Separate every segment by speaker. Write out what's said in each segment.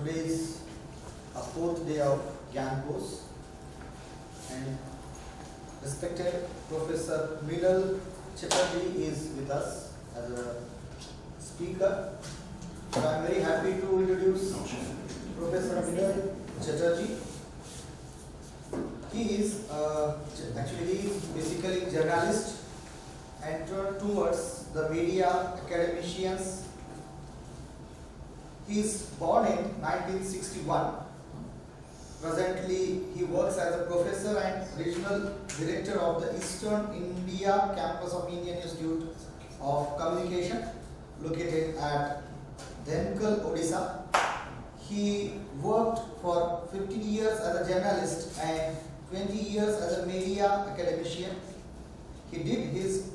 Speaker 1: Today is a fourth day of GIAN Course, and respected Professor Mrinal Chatterjee is with us as a speaker. So I am very happy to introduce Professor Mrinal Chatterjee. He is basically journalist and turned towards the media academicians. He is born in 1961. Presently, he works as a professor and regional director of the Eastern India campus of Indian Institute of Communication, located at Dhenkanal, Odisha. He worked for 15 years as a journalist and 20 years as a media academician. He did his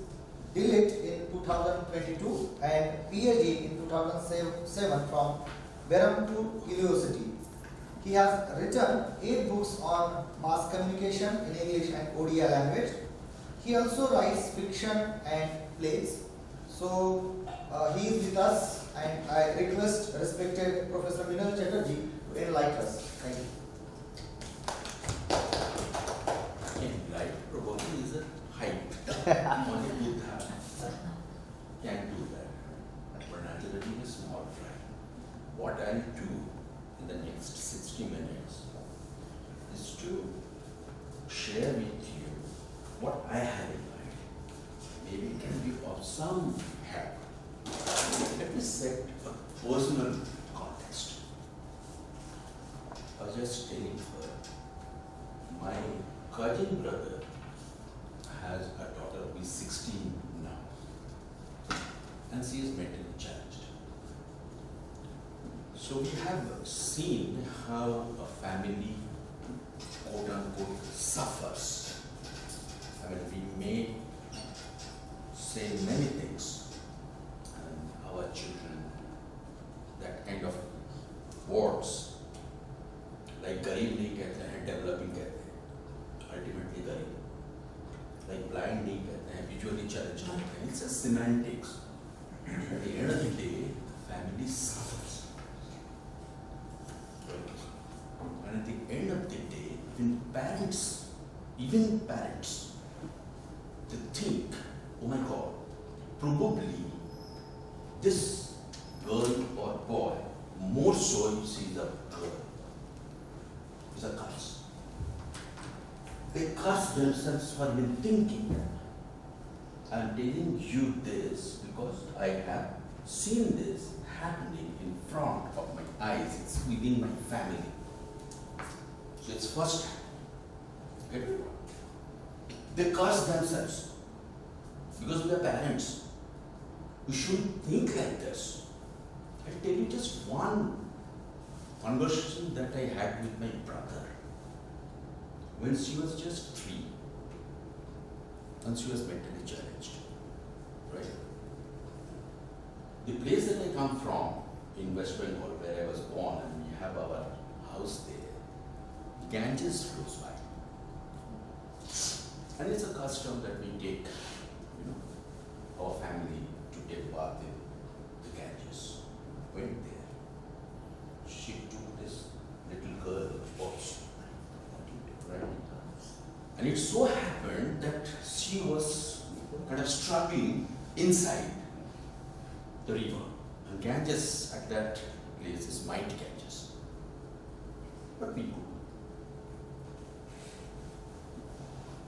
Speaker 1: DLit in 2022 and PhD in 2007 from Mrinal University. He has written 8 books on mass communication in English and Odia language. He also writes fiction and plays. So he is with us, and I request respected Professor Mrinal Chatterjee to enlighten us. Thank you.
Speaker 2: Probably is a height. Only do that. Can't do that. But naturally is small fry. What I'll do in the next 60 minutes is to share with you what I have in mind. Maybe it can be of some help. Let me set a personal context. I was just telling her, my cousin brother has a daughter who is 16 now, and she is mentally challenged. So we have seen how a family, quote unquote, suffers. I mean, we may say many things, and our children, that kind of words, like garib nahi kehte hain, developing kehte hain, ultimately garib. Like blind nahi kehte hain, visually challenged kehte hain. It's just semantics. At the end of the day, family suffers. And at the end of the day, even parents, they think, oh my God, probably this girl or boy, more so if she is a girl, is a curse. They curse themselves for even thinking that. I am telling you this because I have seen this happening in front of my eyes. It's within my family. So it's first hand. Okay? They curse themselves because we are parents. We shouldn't think like this. I'll tell you just one conversation that I had with my brother when she was just 3 and she was mentally challenged. Right? The place that I come from in West Bengal, where I was born, and we have our house there, Ganges flows by. And it's a custom that we take, our family to take bath in the Ganges. Went there. She took this little girl also. Right? And it so happened that she was kind of struggling inside the river. And Ganges at that place is mighty Ganges. But we could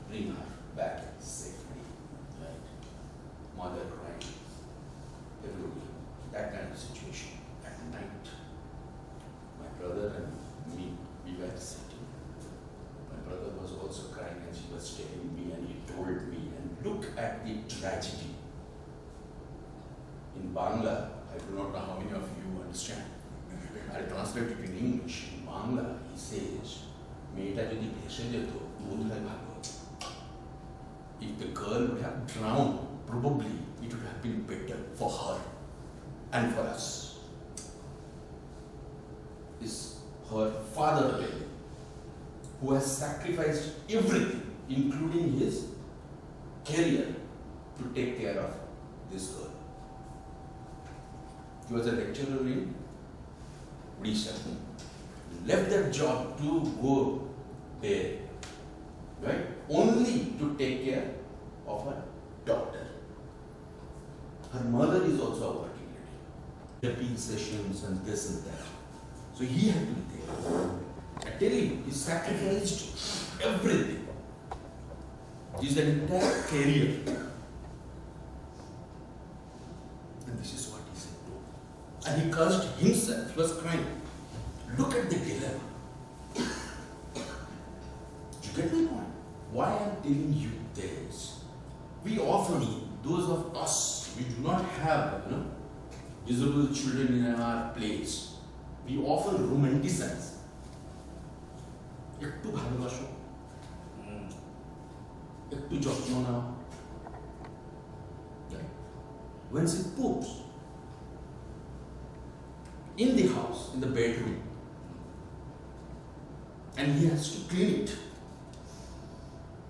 Speaker 2: bring her back safely. Right? Mother crying everywhere. That kind of situation. At night, my brother and me, we were sitting. My brother was also crying and she was telling me, and he told me, and look at the tragedy. In Bangla, I do not know how many of you understand. I'll translate it in English. In Bangla, he says, "Meeta jodi bheshe jeto, bodhhoy bhalo." If the girl would have drowned, probably it would have been better for her and for us. Is her father, who has sacrificed everything, including his career, to take care of this girl. He was a lecturer in Odisha, left that job to go there, right? Only to take care of her daughter. Her mother is also a working lady. Therapy sessions and this and that. So he had to be there. I tell you, he sacrificed everything. His entire career. And this is what he said. And he cursed himself. He was crying. Look at the dilemma. You get my point? Why I am telling you this? We often, those of us, we do not have visible children in our place. We often romanticize. একটু ভালোবাসো, একটু যত্ন নাও. When she poops in the house, in the bedroom, and he has to clean it,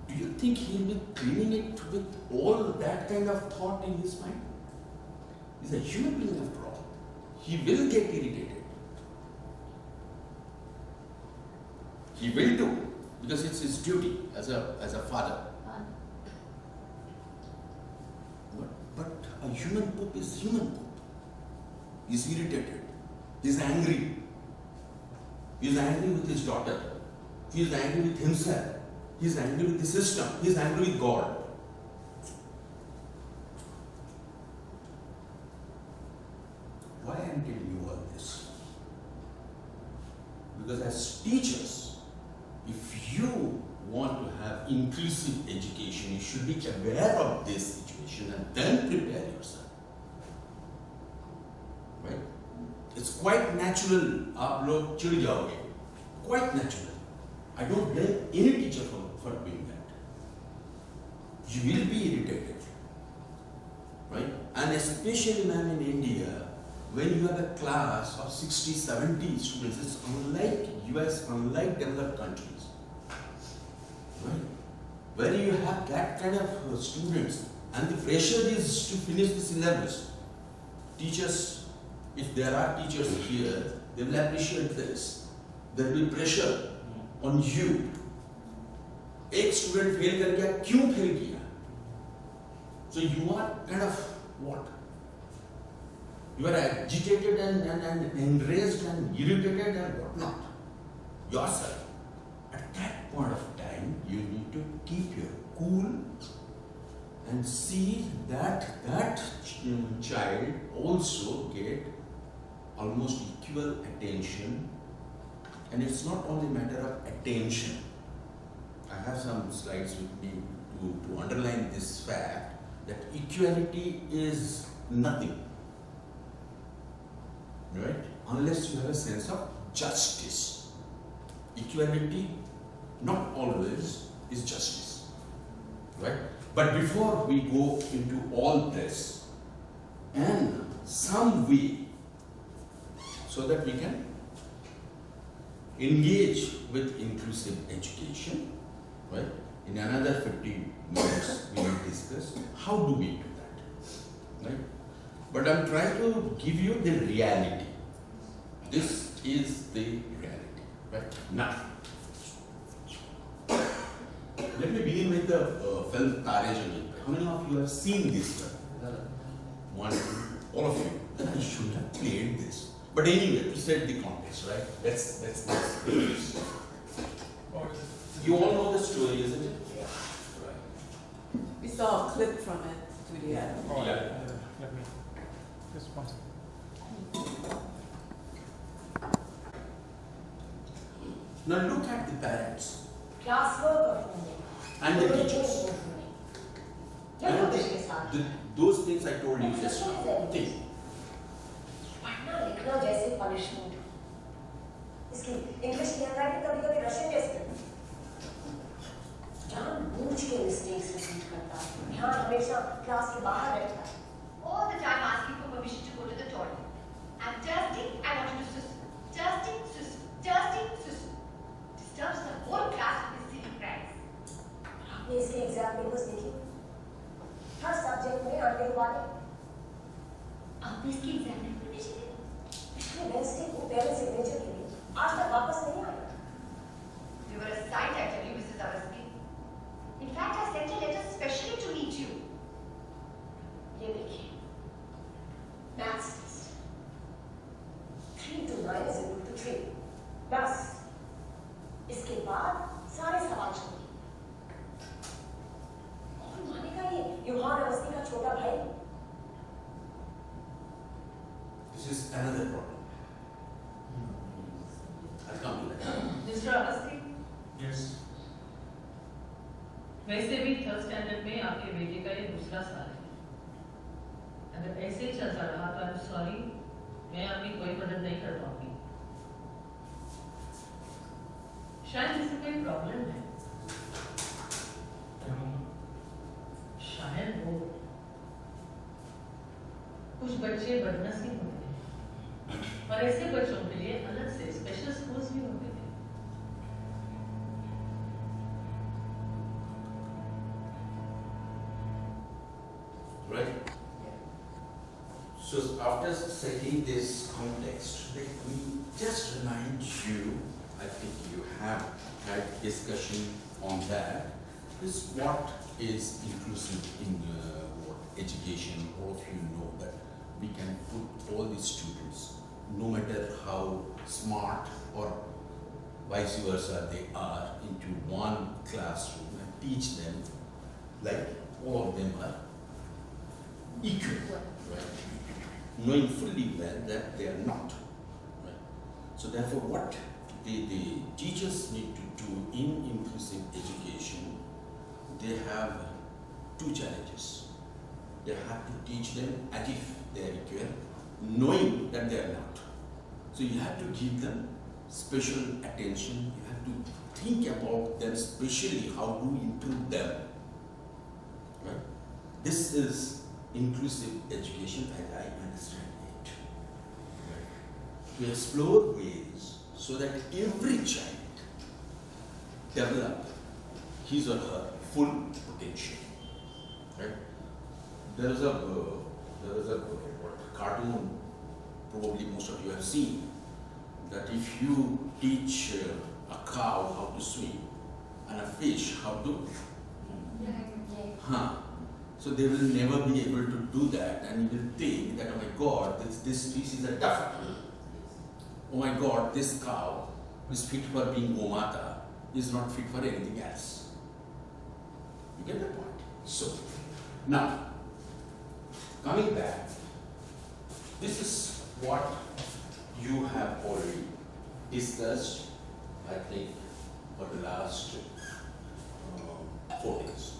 Speaker 2: do you think he'll be cleaning it with all that kind of thought in his mind? He's a human being after all. He will get irritated. He will do, because it's his duty as a father. But a human poop is human poop. He's irritated. He's angry. He's angry with his daughter. He's angry with himself. He's angry with the system. He's angry with God. Why am I telling you all this? Because as teachers, if you want to have inclusive education, you should be aware of this situation and then prepare yourself. Right? It's quite natural. आप लोग चिढ़ जाओगे. Quite natural. I don't blame any teacher for doing that. You will be irritated. Right? And especially, ma'am, in India, when you have a class of 60, 70 students, it's unlike US, unlike developed countries. Right? Where you have that kind of students and the pressure is to finish the syllabus. Teachers, if there are teachers here, they will appreciate this. There will be pressure on you. एक student fail कर गया, क्यों fail किया? So you are kind of what? You are agitated and enraged and irritated and whatnot. Yourself. At that point of time, you need to keep your cool and see that child also get almost equal attention. And it's not only a matter of attention. I have some slides with me to underline this fact that equality is nothing. Right? Unless you have a sense of justice. Equality, not always, is justice. Right? But before we go into all this, and some way, so that we can engage with inclusive education, right? In another 15 minutes, we will discuss how do we do that, right? But I'm trying to give you the reality. This is the reality, right? Now, let me begin with the film Chatterjee. How many of you have seen this film? One, all of you. Then I should have played this. But anyway, to set the context, right? Let's You all know the story, isn't it?
Speaker 3: Yeah.
Speaker 2: Right.
Speaker 3: We saw a clip from it today.
Speaker 2: Yeah.
Speaker 4: Let me just one second.
Speaker 2: Now look at the parents
Speaker 5: Classwork
Speaker 2: and the teachers. And those things I told you just now. Think.
Speaker 5: पढ़ना लिखना जैसे punishment इसकी English की handwriting कभी कभी Russian जैसे जानबूझ के मिस्टेक्स रिपीट करता है ध्यान हमेशा क्लास के बाहर रहता है
Speaker 6: all the time asking for permission to go to the toilet. I'm thirsty, I want you to sus. Thirsty, sus. Disturbs the whole class with his silly pranks.
Speaker 5: आपने इसके एग्जाम पेपर्स देखे हर subject में आने वाले
Speaker 6: आपने इसकी exam paper भेजे थे?
Speaker 5: पिछले वेडनेसडे को पेरेंट्स सिग्नेचर बस इसके बाद सारे सवाल छोड़िए। कौन मानेगा ये युहान अवस्थी का छोटा भाई?
Speaker 2: This is another problem. I'll come to that.
Speaker 7: Mr. Awasthi,
Speaker 4: Yes.
Speaker 7: वैसे भी थर्ड स्टैंडर्ड में आपके बेटे का ये दूसरा साल है। अगर ऐसे ही चलता रहा तो आई एम सॉरी, मैं आपकी कोई मदद नहीं कर पाऊंगी। शायद इसमें कोई प्रॉब्लम है, शायद वो कुछ बच्चे बदनसीब होते हैं और ऐसे बच्चों के लिए अलग से स्पेशल स्कूल्स भी होते हैं।
Speaker 2: Right? So after setting this context, let me just remind you, I think you have had discussion on that, is what is inclusive in what education. All of you know that we can put all the students, no matter how smart or vice versa they are, into one classroom and teach them like all of them are equal, right? Knowing fully well that they are not, right? So therefore what the teachers need to do in inclusive education, they have two challenges. They have to teach them as if they are equal, knowing that they are not. So you have to give them special attention, you have to think about them specially, how to improve them, right? This is inclusive education as I understand it. Right? To explore ways so that every child develop his or her full potential. Right? There is a cartoon, probably most of you have seen, that if you teach a cow how to swim and a fish how to, so they will never be able to do that, and you will think that, oh my God, this fish is a duck. Oh my God, this cow is fit for being Gomata, is not fit for anything else. You get the point? So, now, coming back, this is what you have already discussed, I think, for the last 4 days.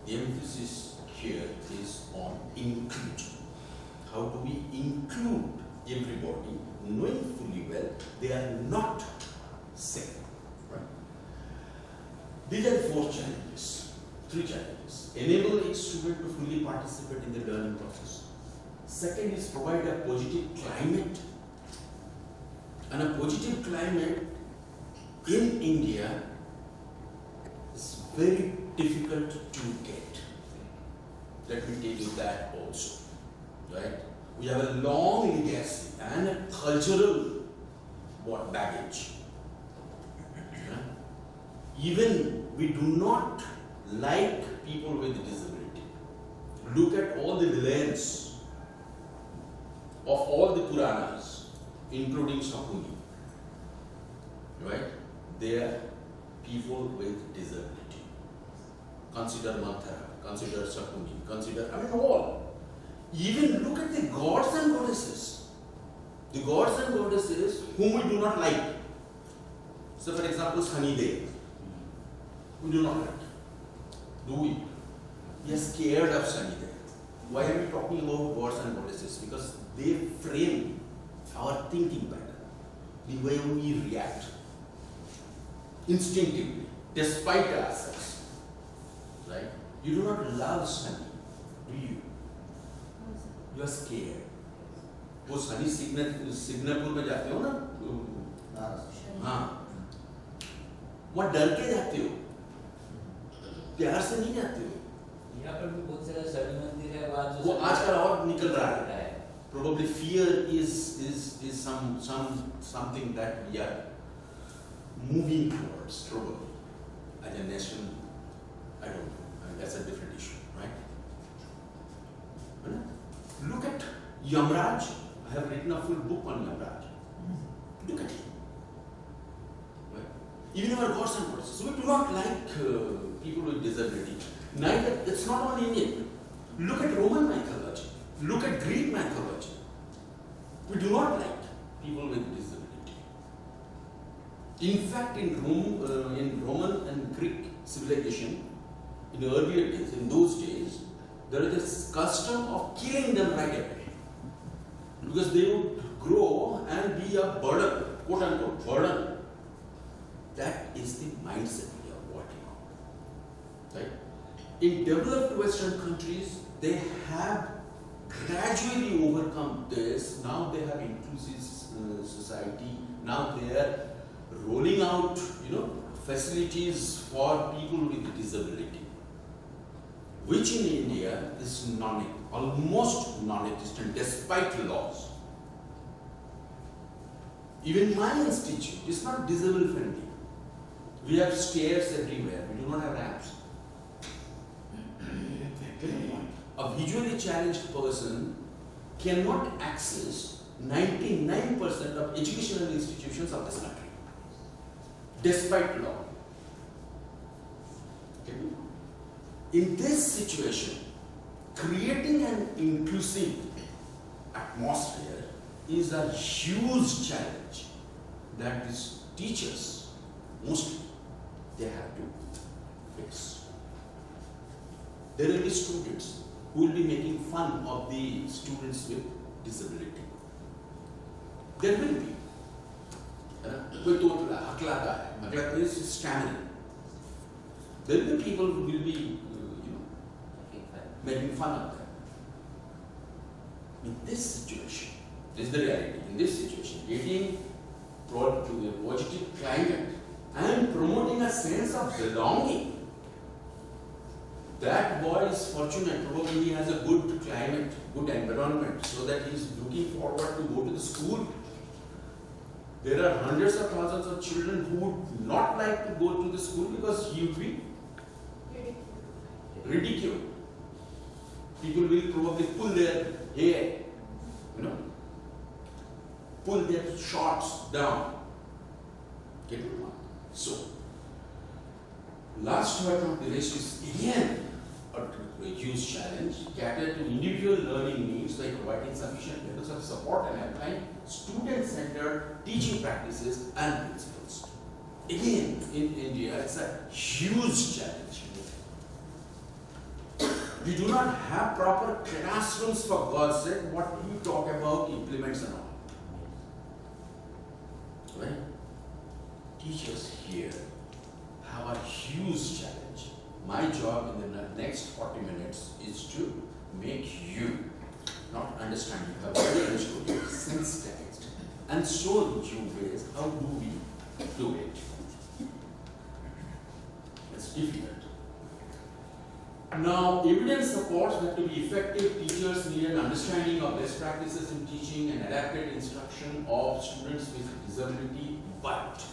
Speaker 2: The emphasis here is on inclusion. How do we include everybody, knowing fully well they are not same, right? These are 4 challenges, 3 challenges. Enable each student to fully participate in the learning process. Second is provide a positive climate. And a positive climate in India is very difficult to get. Let me tell you that also, right? We have a long legacy and a cultural baggage. Right? Even we do not like people with disability. Look at all the villains of all the Puranas, including Shakuni, right? They are people with disability. Consider Manthara, consider Shakuni, consider, all. Even look at the gods and goddesses. The gods and goddesses whom we do not like. So for example, Sunny Day. We do not like. Do we? We are scared of Sunny Day. Why are we talking about gods and goddesses? Because they frame our thinking pattern, the way we react instinctively, despite ourselves. Right? You do not love Sunny, do you? You are scared. वो सनी सिग्नलपुर में जाते हो ना, हाँ, वहाँ डर के जाते हो, प्यार से नहीं जाते हो।
Speaker 8: यहाँ पर भी बहुत सारे शनि मंदिर है,
Speaker 2: वो आजकल और निकल रहा है। Probably fear is something that we are moving towards, probably, as a nation. I don't know. I mean, that's a different issue, right? Look at Yamraj. I have written a full book on Yamraj. Look at him. even our gods and goddesses. So we do not like people with disability. Neither, it's not only Indian. Look at Roman mythology. Look at Greek mythology. We do not like people with disability. In fact, in Roman and Greek civilization, in earlier days, in those days, there is this custom of killing them right away. Because they would grow and be a burden, quote unquote, burden. That is the mindset we are working on. Right? In developed Western countries, they have gradually overcome this. Now they have inclusive society. Now they are rolling out, facilities for people with disability, which in India is almost non-existent despite laws. Even my institute is not disabled friendly. We have stairs everywhere. We do not have ramps. A visually challenged person cannot access 99% of educational institutions of this country, despite law. In this situation, creating an inclusive atmosphere is a huge challenge that these teachers, mostly, they have to fix. There will be students who will be making fun of the students with disability. There will be. कोई तोतला, हकलाता है, हकलाता is stammering. There will be people who will be, making fun of them. In this situation, this is the reality. In this situation, getting brought to a positive climate and promoting a sense of belonging. That boy is fortunate, probably he has a good climate, good environment, so that he is looking forward to go to the school. There are hundreds of thousands of children who would not like to go to the school because he would be ridiculed. People will probably pull their hair, pull their shorts down. So, last but not the least is again a huge challenge, cater to individual learning needs by providing sufficient levels of support and applying student-centered teaching practices and principles. Again, in India, it's a huge challenge. We do not have proper classrooms for God's sake. What we talk about implements and all. Right? Teachers here have a huge challenge. My job in the next 40 minutes is to make you not understand, you have already understood, sensitized, and show you ways how do we do it. It's difficult. Now, evidence supports that to be effective, teachers need an understanding of best practices in teaching and adapted instruction of students with disability, but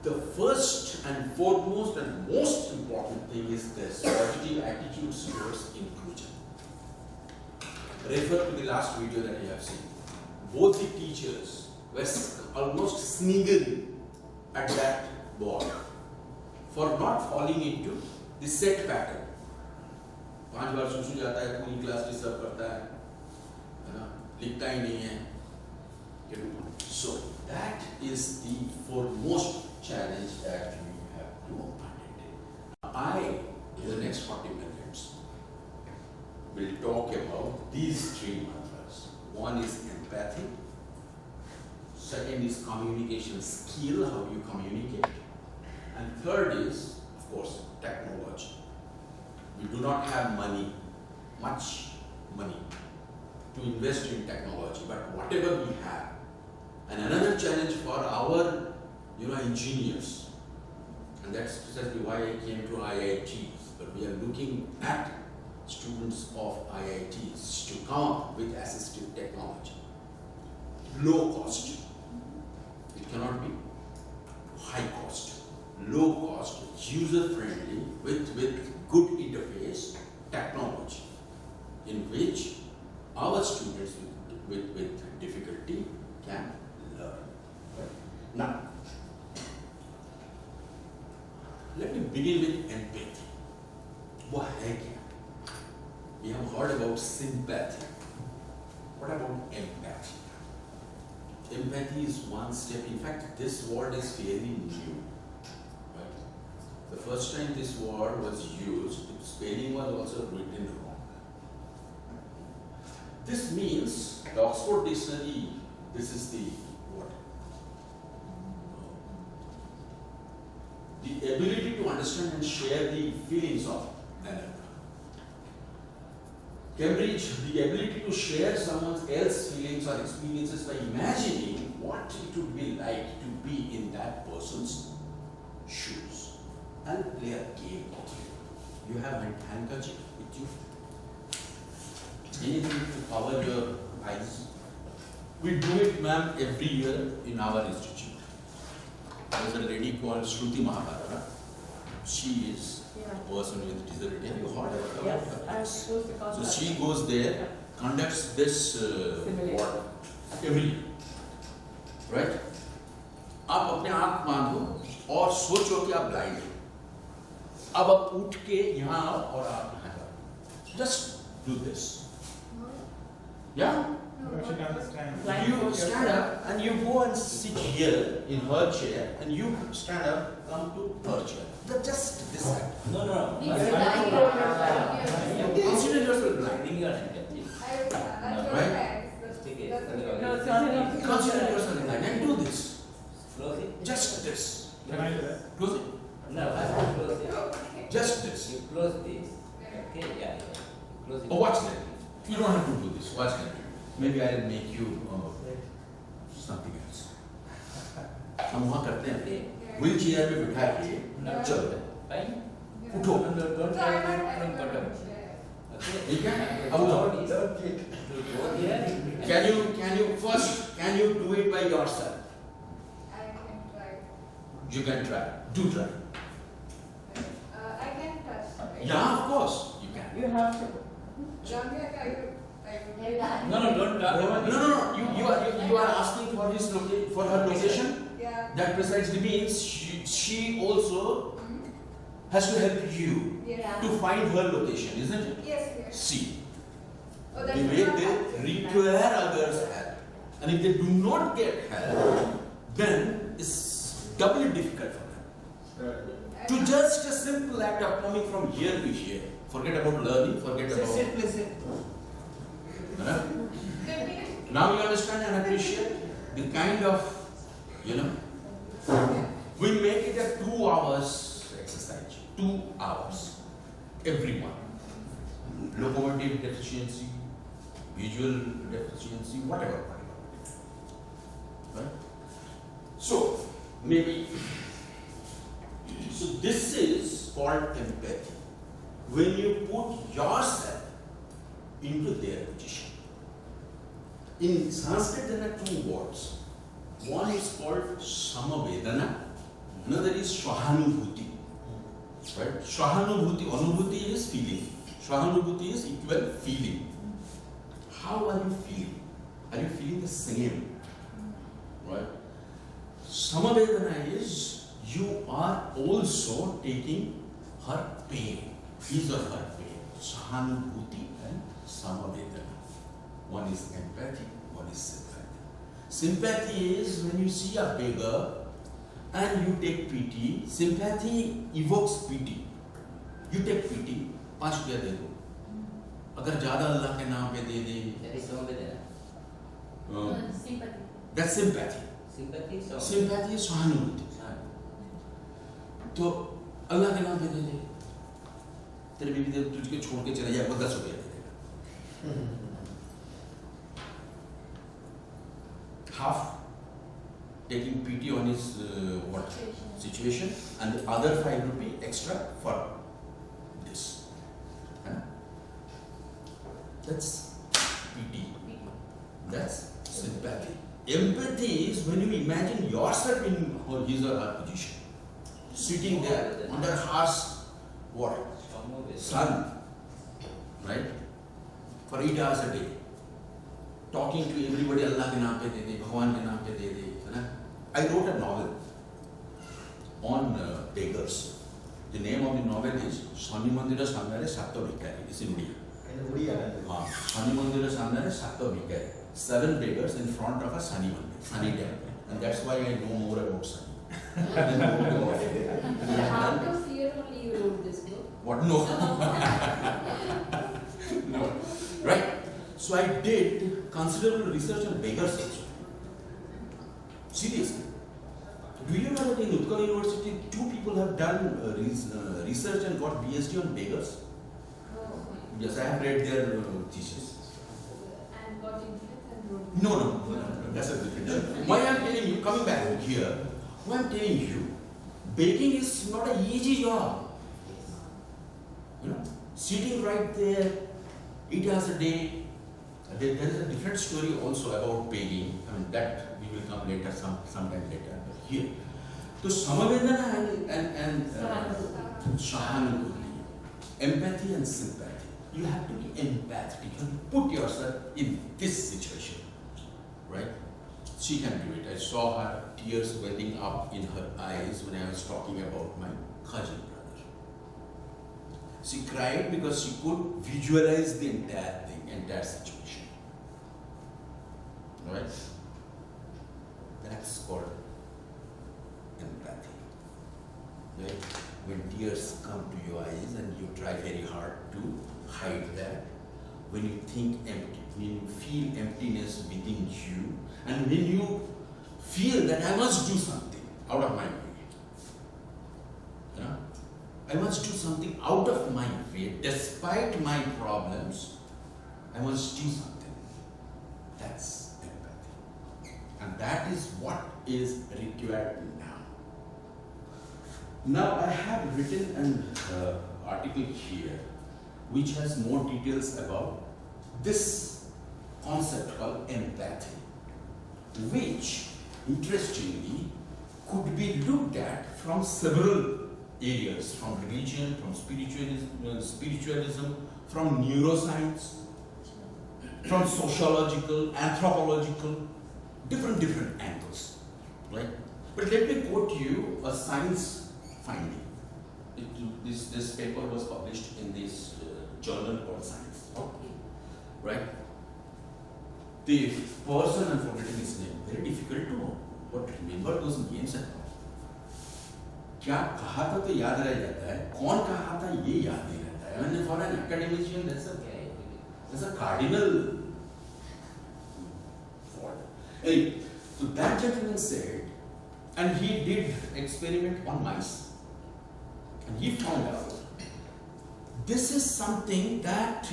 Speaker 2: the first and foremost and most important thing is this positive attitudes towards inclusion. Refer to the last video that you have seen. Both the teachers were almost sniggering at that boy for not falling into the set pattern. 5 बार सुसु जाता है, पूरी class disturb करता है ना, लिखता ही नहीं है. So that is the foremost challenge that we have to undertake. In the next 40 minutes, will talk about these 3 mantras. One is empathy. Second is communication skill, how you communicate. And third is, of course, technology. We do not have much money to invest in technology, but whatever we have. And another challenge for our engineers, and that's precisely why I came to IITs, but we are looking at students of IITs to come up with assistive technology. Low cost. It cannot be high cost. Low cost, user friendly, with good interface technology, in which our students with difficulty can learn. Now, begin with empathy. वो है क्या? We have heard about sympathy. What about empathy? Empathy is one step. In fact, this word is fairly new. Right? The first time this word was used, the spelling was also written wrong. This means, the Oxford Dictionary, this is the what? The ability to understand and share the feelings of another. Cambridge, the ability to share someone else's feelings or experiences by imagining what it would be like to be in that person's shoes. I'll play a game with you. You have a handkerchief with you? Anything to cover your eyes? We do it, ma'am, every year in our institute. There's a lady called Shruti Mahabharata. She is a person with disability. Have you heard of her?
Speaker 3: Yes, I was supposed to call
Speaker 2: So
Speaker 3: that.
Speaker 2: she goes there, conducts this
Speaker 3: Simulation.
Speaker 2: every year, right? आप अपने आँख बांधो और सोचो कि आप blind हो। अब आप उठ के यहाँ आओ और आप यहाँ जाओ। Just do this. Yeah?
Speaker 4: No, she can understand.
Speaker 3: Blind
Speaker 2: You
Speaker 3: folks.
Speaker 2: stand up and you go and sit here in her chair, and you stand up, come to her chair. Just this kind.
Speaker 8: No, no, no.
Speaker 3: Yes,
Speaker 2: Consider yourself blind.
Speaker 8: Blinding your handkerchief.
Speaker 2: Right?
Speaker 8: Stick it.
Speaker 3: No, it's not enough.
Speaker 2: Consider yourself blind and do this.
Speaker 8: Close it.
Speaker 2: Just this.
Speaker 4: Can I do that?
Speaker 2: Close it.
Speaker 8: No, first close it.
Speaker 2: Just this.
Speaker 8: You close this. Okay, yeah. Close it.
Speaker 2: Oh, watch that. You don't have to do this. Watch that. Maybe I'll make you something else. हम वहाँ करते हैं wheel chair में बिठा के चलो
Speaker 8: Fine.
Speaker 2: उठो
Speaker 8: Don't try from bottom. Okay.
Speaker 2: ठीक है अब उठो
Speaker 8: To go there.
Speaker 2: can you first can you do it by yourself?
Speaker 9: I can try.
Speaker 2: You can try. Do try.
Speaker 9: I can touch. Right?
Speaker 2: Yeah, of course you can.
Speaker 3: You have to.
Speaker 9: Ramya, I would.
Speaker 8: No, no, don't talk about
Speaker 2: No,
Speaker 8: it.
Speaker 2: no, no. You are asking for his for her location.
Speaker 9: Yeah.
Speaker 2: That precisely means she also has to help you
Speaker 9: Yeah.
Speaker 2: to find her location, isn't it?
Speaker 9: Yes, yes.
Speaker 2: See,
Speaker 9: Oh,
Speaker 2: the way they require others help, and if they do not get help, then it's doubly difficult for them. To just a simple act of coming from here to here, forget about learning, forget about.
Speaker 1: Sit.
Speaker 2: Huh? Now you understand and appreciate the kind of, we make it a 2 hours exercise, 2 hours, everyone. Locomotive deficiency, visual deficiency, whatever. Right? So, maybe, so this is called empathy. When you put yourself into their position. In Sanskrit there are 2 words. One is called Samavedana, another is Swahanubhuti. Right? Swahanubhuti, Anubhuti is feeling. Swahanubhuti is equal feeling. How are you feeling? Are you feeling the same? Right? Samavedana is you are also taking her pain, his or her pain. Sahanubhuti and Samavedana. One is empathy, one is sympathy. Sympathy is when you see a beggar and you take pity. Sympathy evokes pity. You take pity, 5 रुपया दे दो. अगर ज़्यादा अल्लाह के नाम पे दे दे.
Speaker 8: That is Samavedana.
Speaker 3: Sympathy.
Speaker 2: That's sympathy.
Speaker 8: Sympathy is
Speaker 2: Sympathy is सहानुभूति. तो अल्लाह के नाम पे दे दे. तेरे बीवी दे तुझको छोड़ के चले जाए, वो 10 रुपया दे देगा. Half taking pity on his situation, and the other 5 rupee extra for this. That's pity. That's sympathy. Empathy is when you imagine yourself in his or her position, sitting there under harsh sun, right, for 8 hours a day, talking to everybody, Allah के नाम पे दे दे, भगवान के नाम पे दे दे, है ना? I wrote a novel on beggars. The name of the novel is Shani Mandira Samnare Sato Bhikari. It's in India.
Speaker 1: In the Odia language.
Speaker 2: Shani Mandira Samnare Sato Bhikari. 7 beggars in front of a Shani Mandir, Shani temple. And that's why I know more about Shani.
Speaker 9: Out of fear only you wrote this book.
Speaker 2: What? No. No. Right? So I did considerable research on beggars also. Seriously. Do you know that in Utkal University, 2 people have done research and got PhD on beggars?
Speaker 9: Oh.
Speaker 2: Yes, I have read their thesis.
Speaker 9: And got influence and wrote.
Speaker 2: No, that's a different issue. Why I'm telling you, coming back here, why I'm telling you, baking is not an easy job. You know, sitting right there, 8 hours a day. There is a different story also about baking. I mean, that we will come later, sometime later. But here, so Samavedana and Sahanubhuti, empathy and sympathy. You have to be empathetic. You have to put yourself in this situation, right? She can do it. I saw her tears welling up in her eyes when I was talking about my cousin brother. She cried because she could visualize the entire thing, entire situation. Right? That's called empathy. Right? When tears come to your eyes and you try very hard to hide that, when you think empty, when you feel emptiness within you, and when you feel that I must do something out of my way, you know, I must do something out of my way, despite my problems, I must do something. That's empathy. And that is what is required now. Now I have written an article here which has more details about this concept called empathy, which interestingly could be looked at from several areas, from religion, from spiritualism, from neuroscience, from sociological, anthropological, different angles, right? But let me quote you a science finding. This paper was published in this journal called Science, right? The person, I'm forgetting his name, very difficult to remember those names and all. क्या कहा था तो याद रह जाता है, कौन कहा था ये याद नहीं रहता है. I mean, for an academician, that's a cardinal fault. Anyway, so that gentleman said, and he did experiment on mice, and he found out this is something that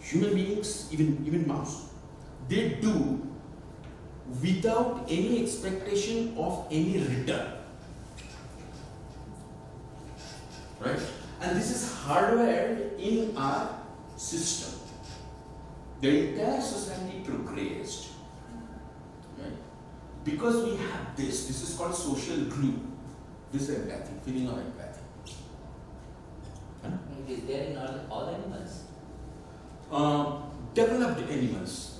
Speaker 2: human beings, even mouse, they do without any expectation of any return, right? And this is hardwired in our system. The entire society progressed, right? Because we have this is called social glue, this empathy, feeling of empathy. Huh?
Speaker 8: It is there in all animals.
Speaker 2: Developed animals.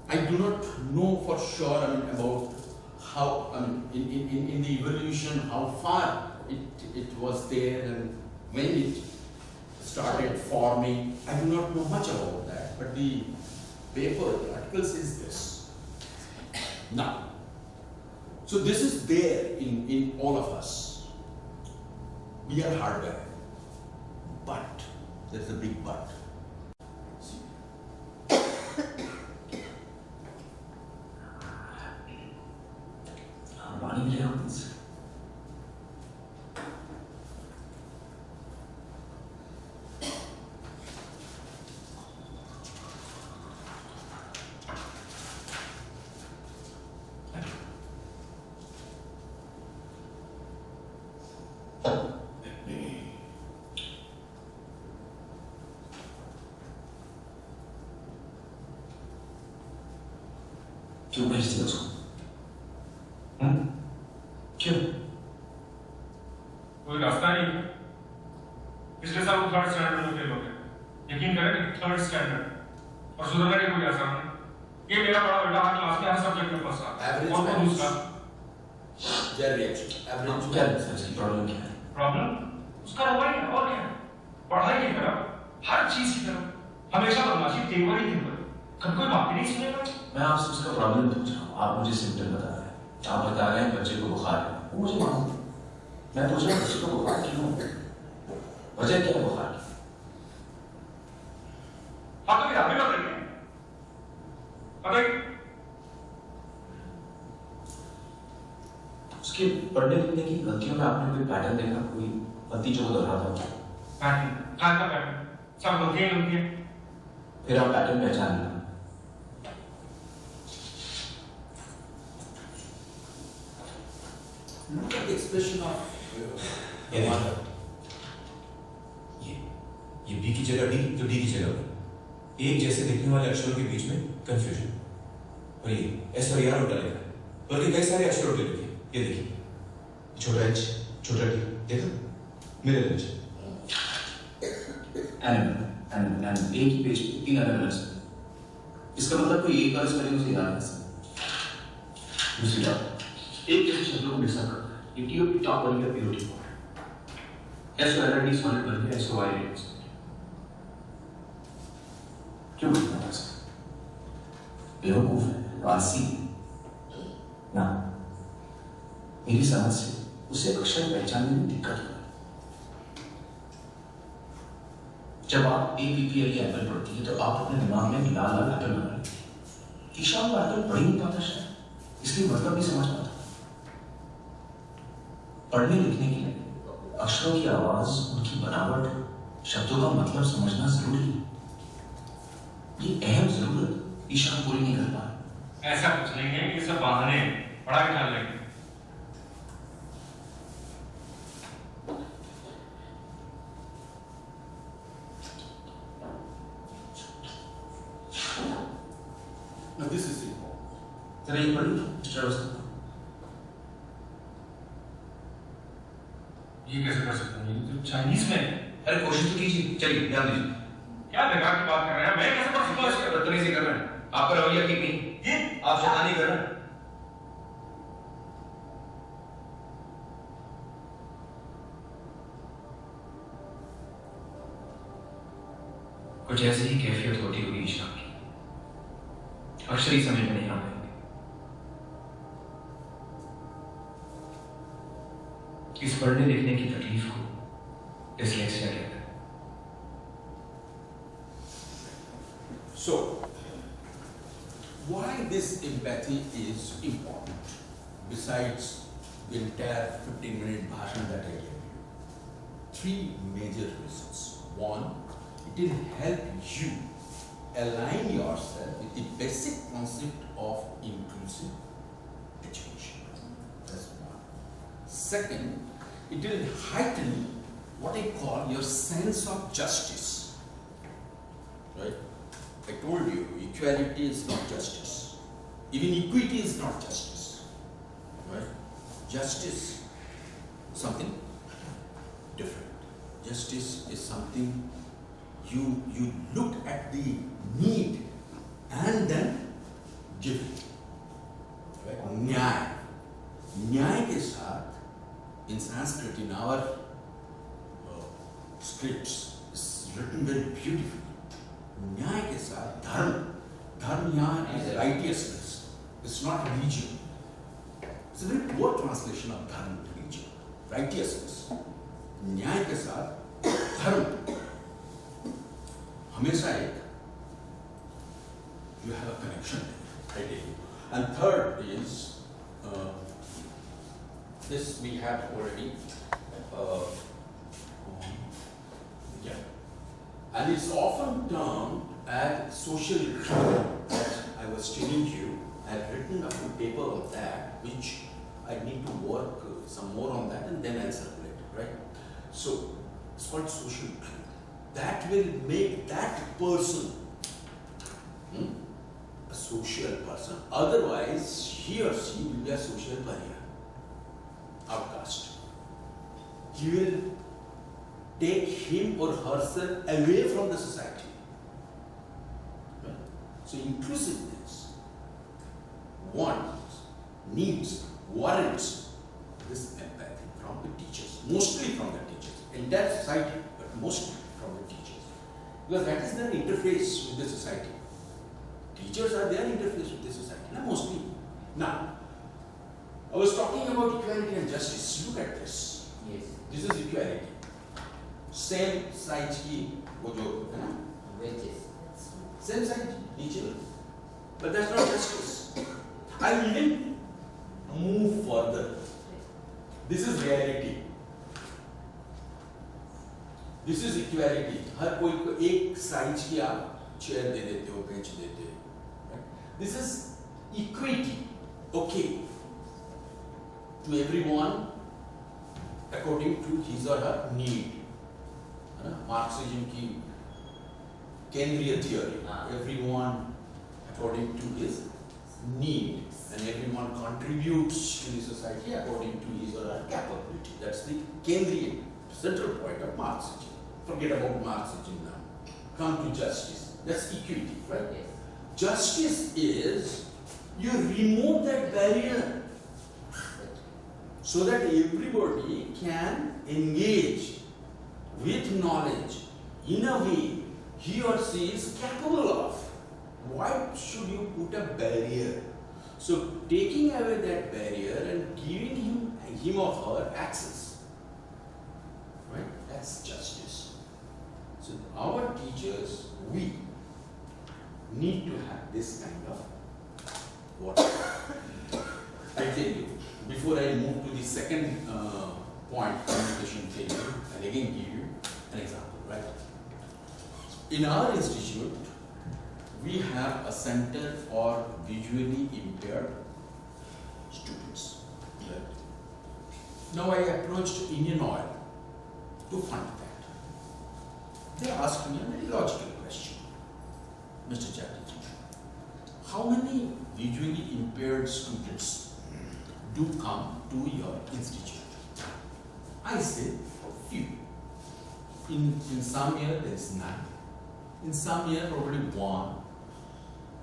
Speaker 2: I do not know for sure about how, in the evolution, how far it was there and when it started forming. I do not know much about that, but the paper, the article says this. Now, so this is there in all of us. We are hardwired. But, there's a big but.
Speaker 10: Running rounds. क्यों भेजते उसको? क्यों?
Speaker 11: कोई रास्ता नहीं है। पिछले साल वो 3rd स्टैंडर्ड में फेल हो गए। यकीन करें कि 3rd स्टैंडर्ड और सुधरने की कोई आसार नहीं। ये मेरा बड़ा बेटा हर क्लास के हर सब्जेक्ट में फंसा। और वो दूसरा
Speaker 2: their reaction. Average.
Speaker 10: क्या लगता है इसकी प्रॉब्लम क्या है?
Speaker 11: प्रॉब्लम उसका रवैया है और क्या है? पढ़ाई की तरफ, हर चीज की तरफ, हमेशा बदमाशी, तेवर ही तेवर। कभी कोई बात ही नहीं सुनेगा।
Speaker 10: मैं आपसे उसका प्रॉब्लम पूछ रहा हूँ, आप मुझे सिम्टम बता रहे हैं। आप बता रहे हैं बच्चे को बुखार है, वो मुझे मालूम। मैं पूछ रहा हूँ बच्चे को बुखार क्यों? वजह क्या है बुखार की?
Speaker 11: आप तो किताबें बताइए। बताइए।
Speaker 10: उसके पढ़ने लिखने की गलतियों में आपने कोई पैटर्न देखा, कोई गलती जो वो दोहराता हो?
Speaker 11: पैटर्न, कहाँ का पैटर्न? सब गलतियाँ गलतियाँ।
Speaker 10: फिर आप पैटर्न पहचान लेना।
Speaker 2: Look at the expression of
Speaker 12: mother. ये बी की जगह डी तो डी की जगह बी। एक जैसे दिखने वाले अक्षरों के बीच में कंफ्यूजन। और ये एस और यार उल्टा लिखा है, बल्कि कई सारे अक्षर उल्टे लिखे। ये देखिए, छोटा एच, छोटा टी, देखा? मेरे एच।
Speaker 10: एंड एक ही पेज पे 3 अलग अलग शब्द। इसका मतलब कोई एक बार इस पढ़े उसे याद कर सकता। दूसरी बात, एक जैसे शब्दों को मिक्सअप करना है। ये टी और टॉप बन गया पीओटी फॉर्म। एस और डी सॉलिड बन गया एस और वाई रेड। क्यों करना है ऐसा? बेवकूफ है, आलसी ना। मेरी समझ से उसे अक्षर पहचानने में दिक्कत हो। जब आप APPL एप्पल पढ़ती है तो आप अपने दिमाग में लाल लाल एप्पल बना लेती है। ईशा वो एप्पल पढ़ ही नहीं पाता शायद, इसलिए मतलब नहीं समझ पाता। पढ़ने लिखने के लिए अक्षरों की आवाज, उनकी बनावट, शब्दों का मतलब समझना जरूरी है। ये अहम जरूरत ईशा पूरी नहीं कर पा रहा।
Speaker 11: ऐसा कुछ नहीं है, ये सब बहाने हैं। पढ़ाई ख्याल रखें।
Speaker 2: Now this is it.
Speaker 10: जरा ये पढ़िए मिस्टर अवस्था।
Speaker 11: ये कैसे कर सकते हैं? ये तो चाइनीज में है।
Speaker 2: अरे कोशिश तो कीजिए, चलिए ध्यान दीजिए।
Speaker 11: क्या बेकार की बात कर रहे हैं? मैं कैसे पढ़ सकता हूँ इसको?
Speaker 2: बदतमीजी कर रहे हैं, आपका रवैया ठीक नहीं।
Speaker 11: ये
Speaker 2: आप शैतानी कर रहे हैं।
Speaker 10: कुछ ऐसी ही कैफियत होती होगी ईशा की, अक्षर ही समझ में नहीं आ पाएंगे। इस पढ़ने लिखने की तकलीफ को डिसलेक्सिया कहते हैं।
Speaker 2: So, why this empathy is important? Besides the entire 15-minute bhashan that I gave you, 3 major reasons. One, it will help you align yourself with the basic concept of inclusive education. That's one. Second, it will heighten what I call your sense of justice. Right? I told you, equality is not justice. Even equity is not justice. Right? Justice, something different. Justice is something you look at the need and then give it. Right? न्याय, न्याय के साथ in Sanskrit, in our scripts, is written very beautifully. न्याय के साथ धर्म, धर्म यहाँ is righteousness. It's not religion. It's a very poor translation of धर्म, religion. Righteousness. न्याय के साथ धर्म हमेशा एक you have a connection there, right? And third is this we have already. Yeah. And it's often termed as social critique. That I was telling you, I have written a full paper on that, which I need to work some more on that, and then I'll circulate it, right? So it's called social critique. That will make that person a social person. Otherwise, he or she will be a social pariah, outcast. He will take him or herself away from the society. Right? So inclusiveness wants, needs, warrants this empathy from the teachers, mostly from the teachers, entire society, but mostly from the teachers. Because that is their interface with the society. Teachers are their interface with the society, mostly. Now, I was talking about equality and justice. Look at this.
Speaker 8: Yes.
Speaker 2: This is equality. Same size ki wo jo hai na?
Speaker 8: Wages.
Speaker 2: Same size teacher. But that's not justice. I'll even move further. This is reality. This is equality. हर कोई को एक size की आप chair दे देते हो, bench देते हो. This is equity. Okay. To everyone according to his or her need. है ना? Marxism की केंद्रीय theory. Everyone according to his need, and everyone contributes to the society according to his or her capability. That's the Kendriya, central point of Marxism. Forget about Marxism now. Come to justice. That's equity, right?
Speaker 8: Yes.
Speaker 2: Justice is you remove that barrier so that everybody can engage with knowledge in a way he or she is capable of. Why should you put a barrier? So taking away that barrier and giving him or her access, right? That's justice. So our teachers, we need to have this kind of what? I tell you, before I move to the second point, communication failure, and again give you an example, right? In our institute, we have a center for visually impaired students. Right? Now I approached Indian Oil to fund that. They asked me a very logical question. Mr. Chatterjee, how many visually impaired students do come to your institute? I said, few. In some year there is none. In some year probably one.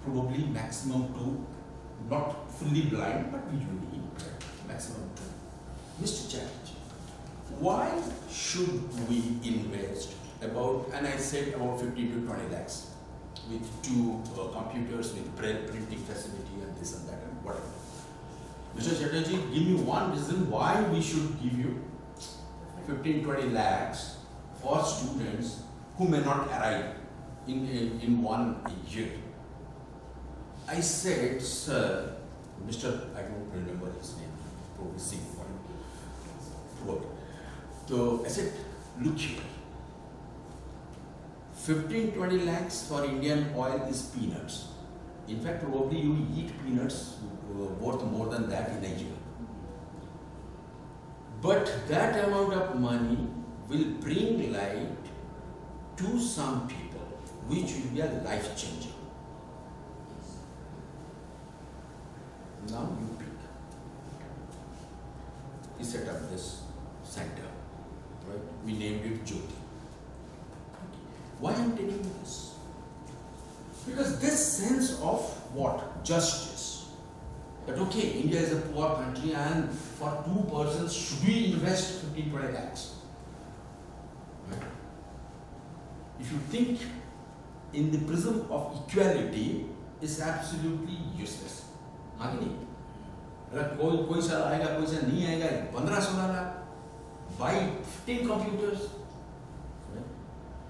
Speaker 2: Probably maximum two, not fully blind but visually impaired, maximum two. Mr. Chatterjee, why should we invest about, and I said about 15 to 20 lakhs with two computers with printing facility and this and that and whatever. Mr. Chatterjee, give me one reason why we should give you 15-20 lakhs for students who may not arrive in 1 year. I said, sir, Mr. I don't remember his name, probably Singh, probably. So I said, look here, 15-20 lakhs for Indian Oil is peanuts. In fact, probably you eat peanuts worth more than that in a year. But that amount of money will bring light to some people, which will be a life changer. Now you pick. We set up this center, right? We named it Jyoti. Why I am telling you this? Because this sense of what? Justice. That okay, India is a poor country and for two persons should we invest 15-20 lakhs? Right? If you think in the prism of equality, is absolutely useless. हाँ कि नहीं? अगर कोई साल आएगा, कोई साल नहीं आएगा, 15-16 लाख, buy 15 computers,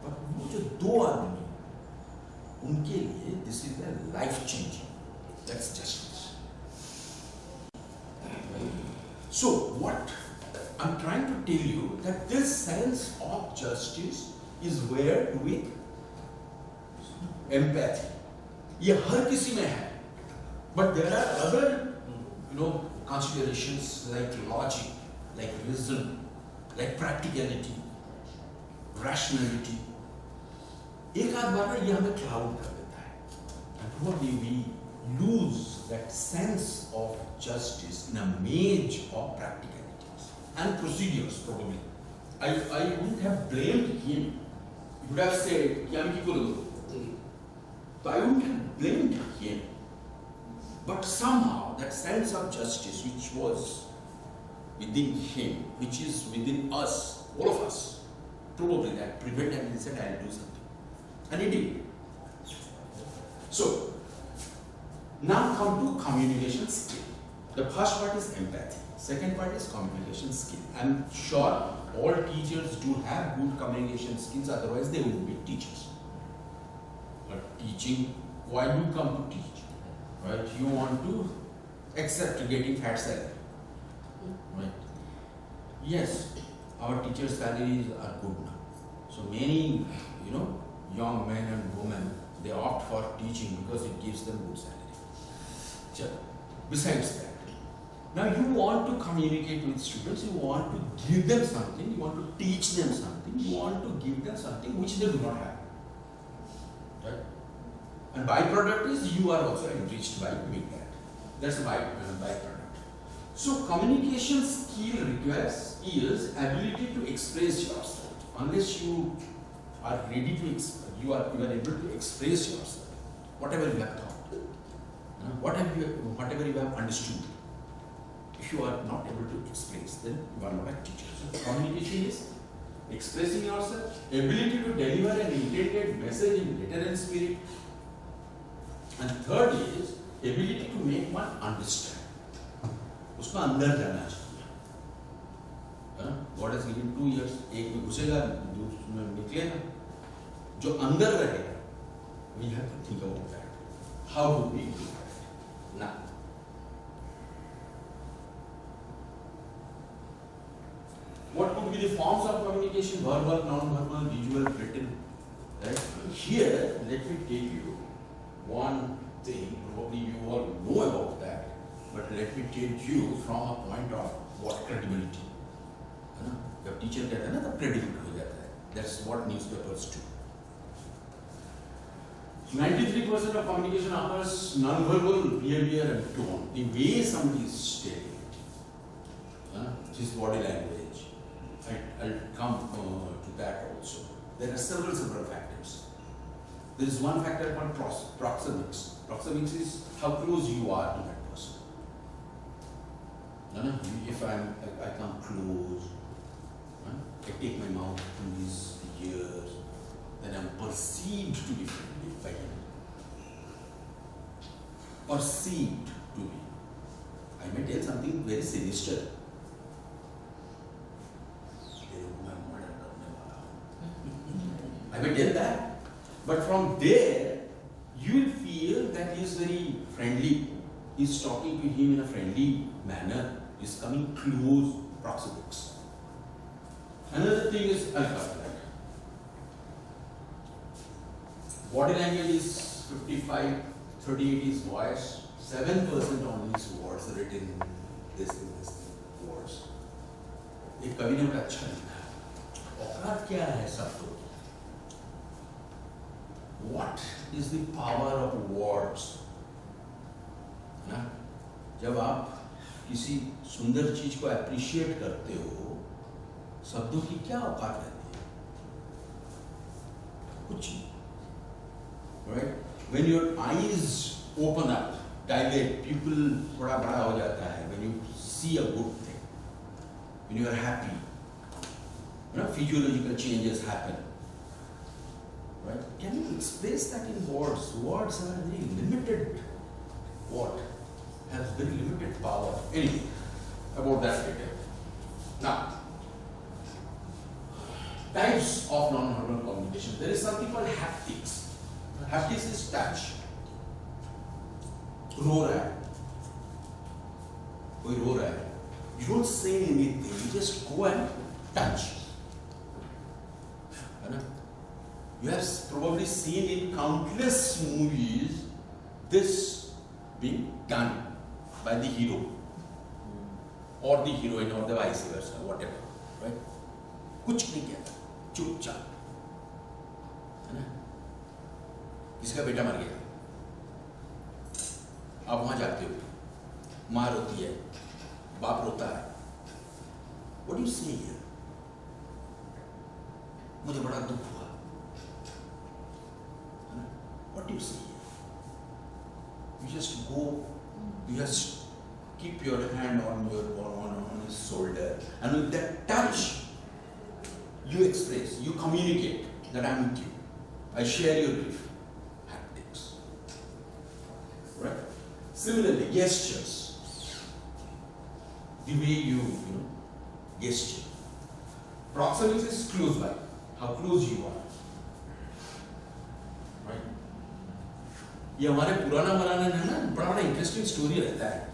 Speaker 2: but वो जो दो आदमी, उनके लिए this is a life changing. That's justice. So what I'm trying to tell you that this sense of justice is where with empathy. ये हर किसी में है. But there are other, considerations like logic, like reason, like practicality, rationality. एक आध बार ये हमें cloud कर देता है. And probably we lose that sense of justice in a maze of practicalities and procedures. Probably, I wouldn't have blamed him. He would have said, "क्या मैं क्यों करूँ?" So I wouldn't have blamed him. But somehow that sense of justice, which was within him, which is within us, all of us, probably that prevent, and he said, I'll do something. And he did. So, now come to communication skill. The first part is empathy. Second part is communication skill. I'm sure all teachers do have good communication skills, otherwise they wouldn't be teachers. But teaching, why you come to teach? Right? You want to accept getting fat salary. Right? Yes, our teachers' salaries are good now. So many, young men and women, they opt for teaching because it gives them good salary. So, besides that, now you want to communicate with students, you want to give them something, you want to teach them something, you want to give them something which they do not have. Right? And byproduct is you are also enriched by doing that. That's a byproduct. So communication skill requires ability to express yourself. Unless you are ready to you are able to express yourself, whatever you have thought, whatever you have understood. If you are not able to express, then you are not a teacher. So communication is expressing yourself, ability to deliver an intended message in letter and spirit, and third is ability to make one understand. उसको अंदर जाना चाहिए. God has given 2 years. एक में घुसेगा, दूसरे में निकलेगा. जो अंदर रहेगा, we have to think about that. How do we do that? Now, what could be the forms of communication? Verbal, non-verbal, visual, written. Right? Here, let me tell you one thing. Probably you all know about that, but let me tell you from a point of what credibility. जब teacher कहता है ना, तब credibility हो जाता है. That's what newspapers do. 93% of communication occurs non-verbal behavior and tone. The way somebody is stating it, his body language. I'll come to that also. There are several factors. There is one factor called proxemics. Proxemics is how close you are to that person. If I come close, I take my mouth to his ears, then I'm perceived to be friendly by him. Perceived to be. I may tell something very sinister. I may tell that, but from there, you will feel that he is very friendly. He is talking to him in a friendly manner. He is coming close, proxemics. Another thing is alpha. Body language is 55, 38 is voice, 7% only is words written, this words. एक कवि ने बड़ा अच्छा लिखा. औकात क्या है शब्दों की? What is the power of words? ना? जब आप किसी सुंदर चीज को appreciate करते हो, शब्दों की क्या औकात रहती है? कुछ नहीं. Right? When your eyes open up, dilate, pupil थोड़ा बड़ा हो जाता है. When you see a good thing, when you are happy, physiological changes happen. Right? Can you express that in words? Words are very limited. What? Has very limited power. Anyway, about that later. Now, types of non-verbal communication. There is something called haptics. Haptics is touch. रो रहा है, कोई रो रहा है. You don't say anything. You just go and touch. You have probably seen in countless movies this being done by the hero or the heroine or the vice versa, whatever. Right? कुछ नहीं कहता, चुपचाप. है ना? किसका बेटा मर गया, आप वहां जाते हो, माँ रोती है, बाप रोता है. What do you say here? मुझे बड़ा दुख हुआ. What do you say here? You just go, you just keep your hand on his his shoulder, and with that touch, you express, you communicate that I'm with you. I share your grief. Haptics. Right? Similarly, gestures. The way you gesture. Proximity is close by. How close you are. Right? ये हमारे पुराना बनाने में ना बड़ा interesting story रहता है.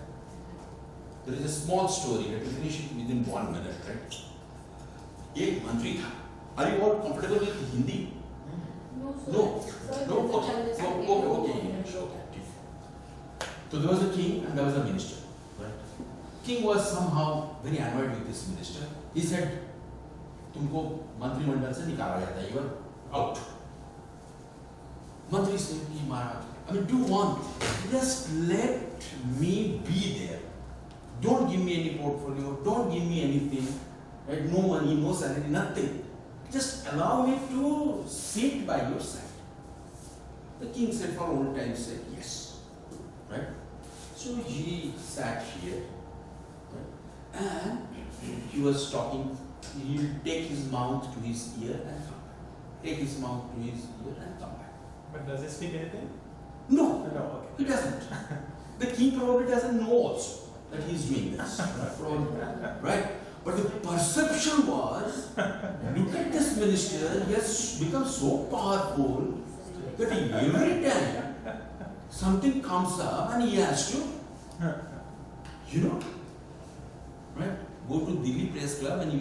Speaker 2: There is a small story. Let me finish it within 1 minute, right? एक मंत्री था. Are you all comfortable with Hindi? No. Okay. So there was a king and there was a minister. Right? King was somehow very annoyed with this minister. He said, तुमको मंत्रिमंडल से निकाला जाता है. You are out. मंत्री said, Maharaj, I mean, do one. Just let me be there. Don't give me any portfolio. Don't give me anything. Right? No money, no salary, nothing. Just allow me to sit by your side. The king said, for old time's sake, yes. Right? So he sat here, right? And he was talking. He will take his mouth to his ear and come back. Take his mouth to his ear and come back.
Speaker 4: But does he speak anything?
Speaker 2: No,
Speaker 4: Okay.
Speaker 2: he doesn't. The king probably doesn't know also that he is doing this. Right? But the perception was, look at this minister, he has become so powerful that every time something comes up and he has to, right? Go to Delhi Press Club and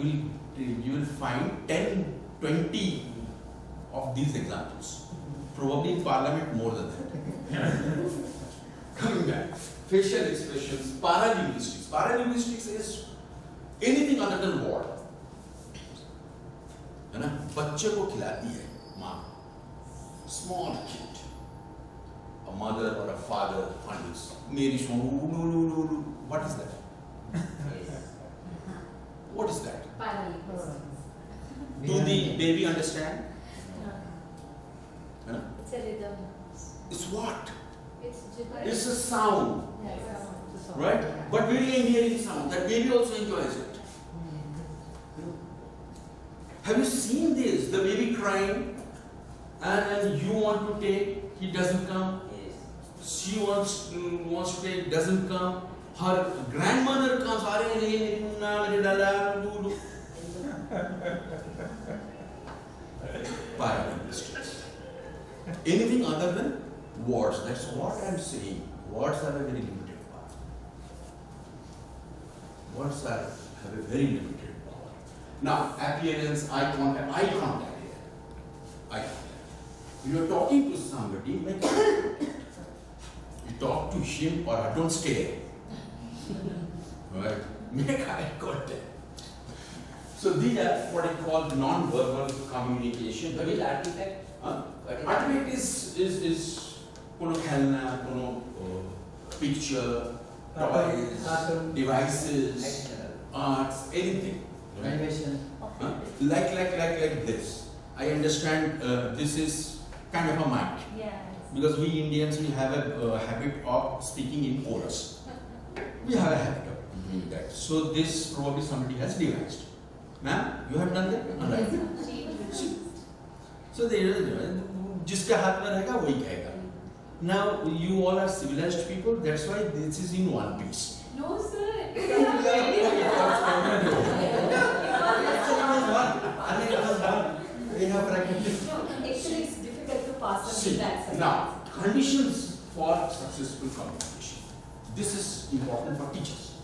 Speaker 2: you will find 10, 20 of these examples. Probably in Parliament more than that. Coming back, facial expressions, paralinguistics. Paralinguistics is anything other than word. है ना? बच्चे को खिलाती है माँ. Small kid, a mother or a father finds मेरी Sonu. What is that? What is that? Do the baby understand?
Speaker 9: No. It's a rhythm.
Speaker 2: It's what?
Speaker 9: It's
Speaker 2: It's a sound, right? But very endearing sound. That baby also enjoys it. Have you seen this? The baby crying, and you want to take, he doesn't come. She wants to take, doesn't come. Her grandmother comes. Paralinguistics. Anything other than words. That's what I'm saying. Words have a very limited power. Words have a very limited power. Now, appearance, eye contact here. Eye contact. You are talking to somebody, make you talk to him or don't stare. Right? Make eye contact. So these are what I call non-verbal communication.
Speaker 8: What is artifact?
Speaker 2: Artifact is कोनो खेलना, कोनो picture, toys, devices, arts, anything. Right? Like this. I understand this is kind of a mic.
Speaker 9: Yes.
Speaker 2: Because we Indians, we have a habit of speaking in chorus. We have a habit of doing that. So this probably somebody has devised. Ma'am, you have done that? Alright. So जिसके हाथ में रहेगा वही कहेगा. Now you all are civilized people. That's why this is in one piece.
Speaker 9: No, sir.
Speaker 1: We have practiced.
Speaker 9: No, actually it's difficult to pass on
Speaker 2: See,
Speaker 9: that side.
Speaker 2: now conditions for successful communication. This is important for teachers,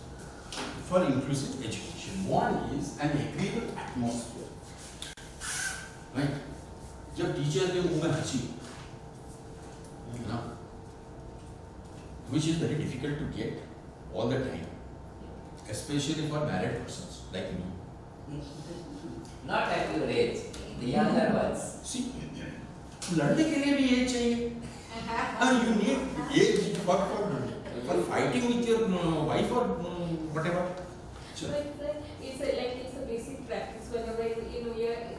Speaker 2: for inclusive education. One is an agreeable atmosphere. Right? जब teacher के मुंह में हंसी, which is very difficult to get all the time, especially for married persons like me.
Speaker 8: Not at your age, the younger ones.
Speaker 2: See, लड़ने के लिए भी ये चाहिए. And you need age for fighting with your wife or whatever. Sure.
Speaker 9: It's a basic practice. Whenever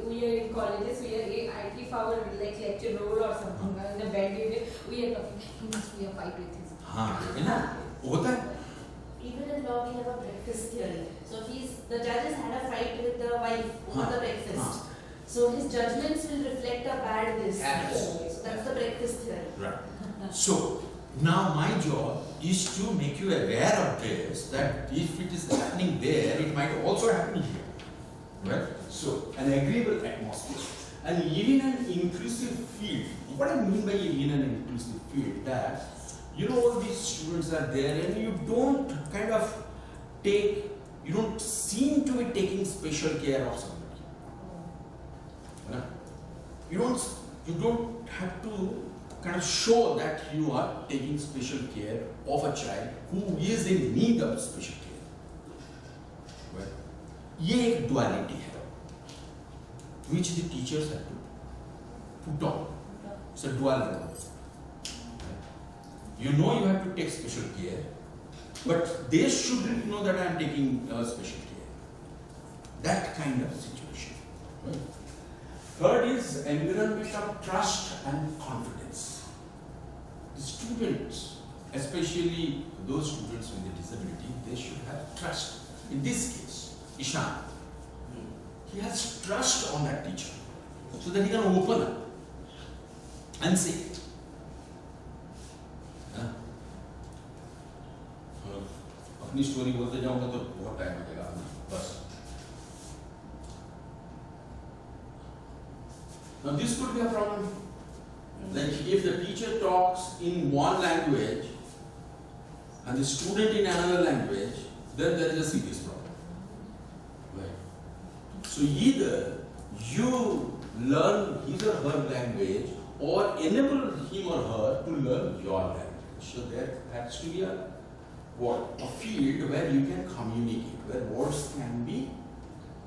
Speaker 9: we are in colleges, we are IT for our lecture role or something. In a bad day, we are talking. He must be a fight with his.
Speaker 2: हाँ, है ना? होता है.
Speaker 9: even in law we have a breakfast theory. So the judges had a fight with the wife over the breakfast. So his judgments will reflect a bad this.
Speaker 2: Absolutely.
Speaker 9: So that's the breakfast theory.
Speaker 2: Right. So now my job is to make you aware of this, that if it is happening there, it might also happen here. Right? So an agreeable atmosphere. And even an inclusive field. What I mean by even an inclusive field, that all these students are there and you don't you don't seem to be taking special care of somebody. You don't have to show that you are taking special care of a child who is in need of special care. Right? ये एक duality है, which the teachers have to put on. It's a dual role. You have to take special care, but they shouldn't know that I am taking special care. That kind of situation. Right? Third is environment of trust and confidence. The students, especially those students with a disability, they should have trust. In this case, Ishan, he has trust on that teacher, so that he can open up and say, अपनी story बोलते जाऊंगा तो बहुत time लगेगा बस. Now this could be a problem. Like if the teacher talks in one language and the student in another language, then there is a serious problem. Right? So either you learn his or her language or enable him or her to learn your language. So there has to be a field where you can communicate, where words can be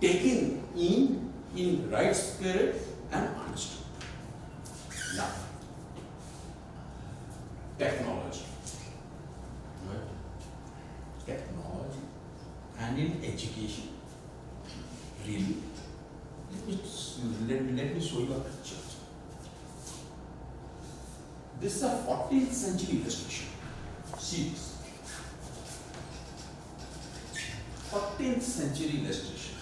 Speaker 2: taken in right spirit and understood. Now, technology. Right? Technology and in education. Really? Let me show you a picture. This is a 14th century illustration. See this. 14th century illustration.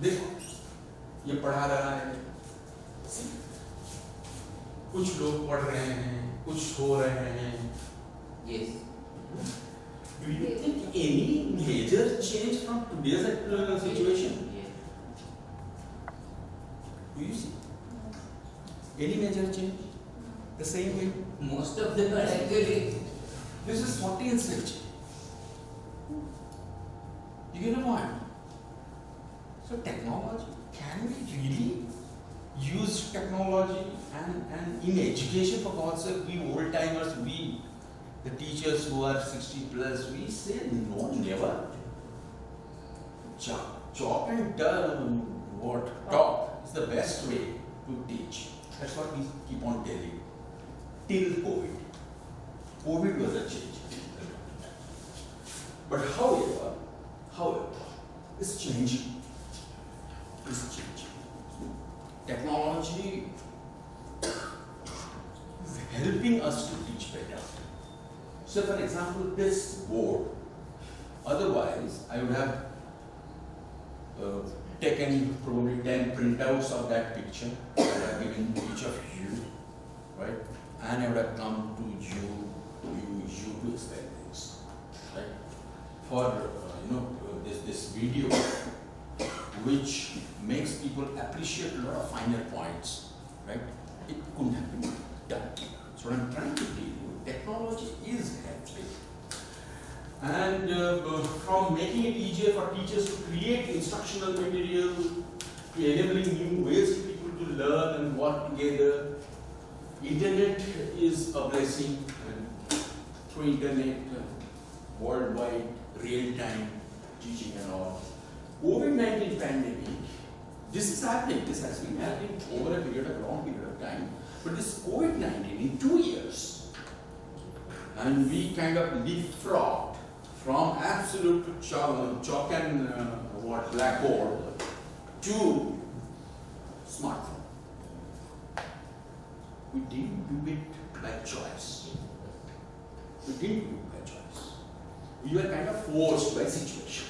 Speaker 2: देखो, ये पढ़ा रहा है. कुछ लोग पढ़ रहे हैं, कुछ हो रहे हैं.
Speaker 8: Yes.
Speaker 2: Do you think any major change from today's situation?
Speaker 8: Yes.
Speaker 2: Do you see? Any major change? The same way?
Speaker 8: Most of them are actually.
Speaker 2: This is 14th century. You get a point? So technology, can we really use technology and in education, for God's sake, we old timers, we the teachers who are 60 plus, we say no, never. Chalk and talk is the best way to teach. That's what we keep on telling. Till COVID. COVID was a change. But however, it's changing. It's changing. Technology is helping us to teach better. So for example, this board, otherwise I would have taken probably 10 printouts of that picture that I have given each of you, right? And I would have come to you to explain things, right? For this video, which makes people appreciate a lot of finer points, right? It couldn't have been done. So what I'm trying to tell you, technology is helping. And from making it easier for teachers to create instructional material, to enabling new ways for people to learn and work together, internet is a blessing. And through internet, worldwide, real-time teaching and all. COVID-19 pandemic, this is happening. This has been happening over a long period of time. But this COVID-19 in 2 years, and we kind of leapfrogged from absolute chalk and blackboard to smartphone. We didn't do it by choice. We didn't do it by choice. you were kind of forced by situation.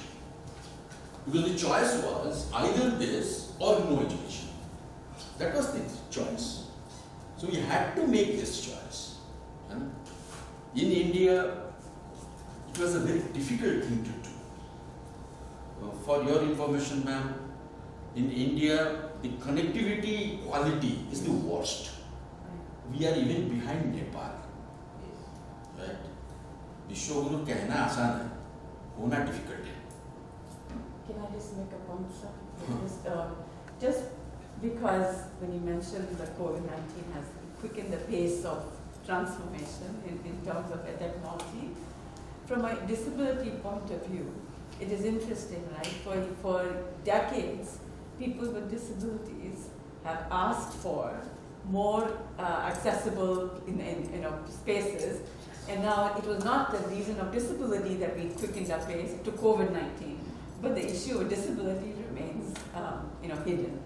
Speaker 2: Because the choice was either this or no education. That was the choice. So we had to make this choice. And in India, it was a very difficult thing to do. For your information, ma'am, in India, the connectivity quality is the worst. We are even behind Nepal. Right? विश्वगुरु कहना आसान है, होना difficult है.
Speaker 3: Can I just make a point, sir? Just because when you mentioned the COVID-19 has quickened the pace of transformation in terms of technology, from a disability point of view, it is interesting, right? For decades, people with disabilities have asked for more accessible spaces, and now it was not the reason of disability that we quickened our pace to COVID-19, but the issue of disability remains hidden.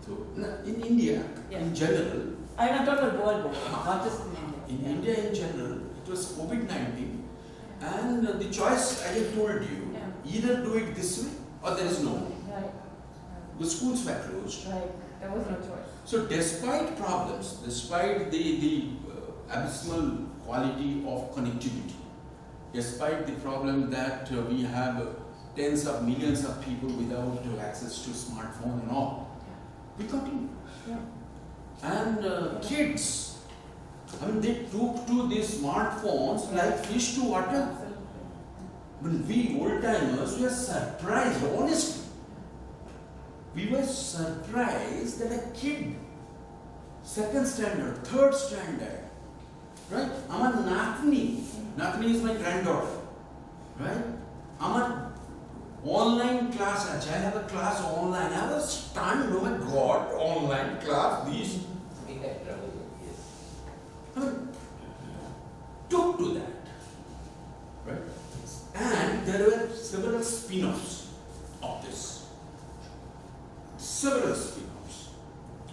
Speaker 2: So in India, in general,
Speaker 3: I'm talking about worldwide, not just in India.
Speaker 2: In India in general, it was COVID-19, and the choice, as I told you, either do it this way or there is no way.
Speaker 3: Right.
Speaker 2: The schools were closed.
Speaker 3: Right. There was no choice.
Speaker 2: So despite problems, despite the abysmal quality of connectivity, despite the problem that we have tens of millions of people without access to smartphone and all, we continue.
Speaker 3: Yeah.
Speaker 2: And kids, they took to these smartphones like fish to water. When we old timers were surprised, honestly. We were surprised that a kid, second standard, third standard, right? Our Nathni is my granddaughter, right? Our online class, I have a class online. I was stunned, oh my God, online class, these. Took to that, right? And there were several spin-offs of this. Several spin-offs.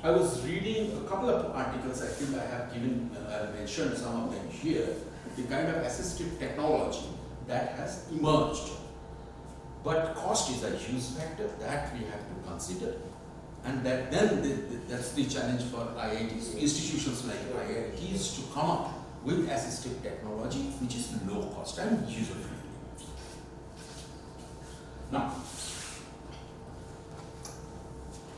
Speaker 2: I was reading a couple of articles, I think I have mentioned some of them here, the kind of assistive technology that has emerged. But cost is a huge factor that we have to consider. And that's the challenge for IITs, institutions like IITs to come up with assistive technology which is low cost and user-friendly. Now,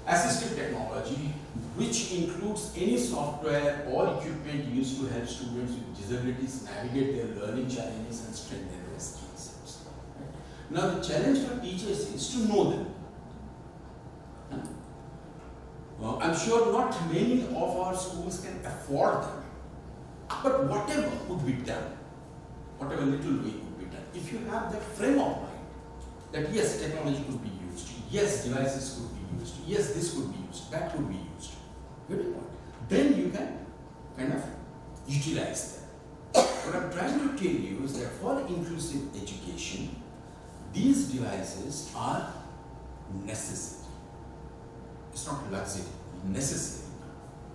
Speaker 2: assistive technology, which includes any software or equipment used to help students with disabilities navigate their learning challenges and strengthen their skill sets. Right? Now, the challenge for teachers is to know them. I'm sure not many of our schools can afford them, but whatever could be done, whatever little way could be done, if you have that frame of mind that yes, technology could be used, yes, devices could be used, yes, this could be used, that could be used, then you can kind of utilize them. What I'm trying to tell you is that for inclusive education, these devices are necessary. It's not luxury, necessary.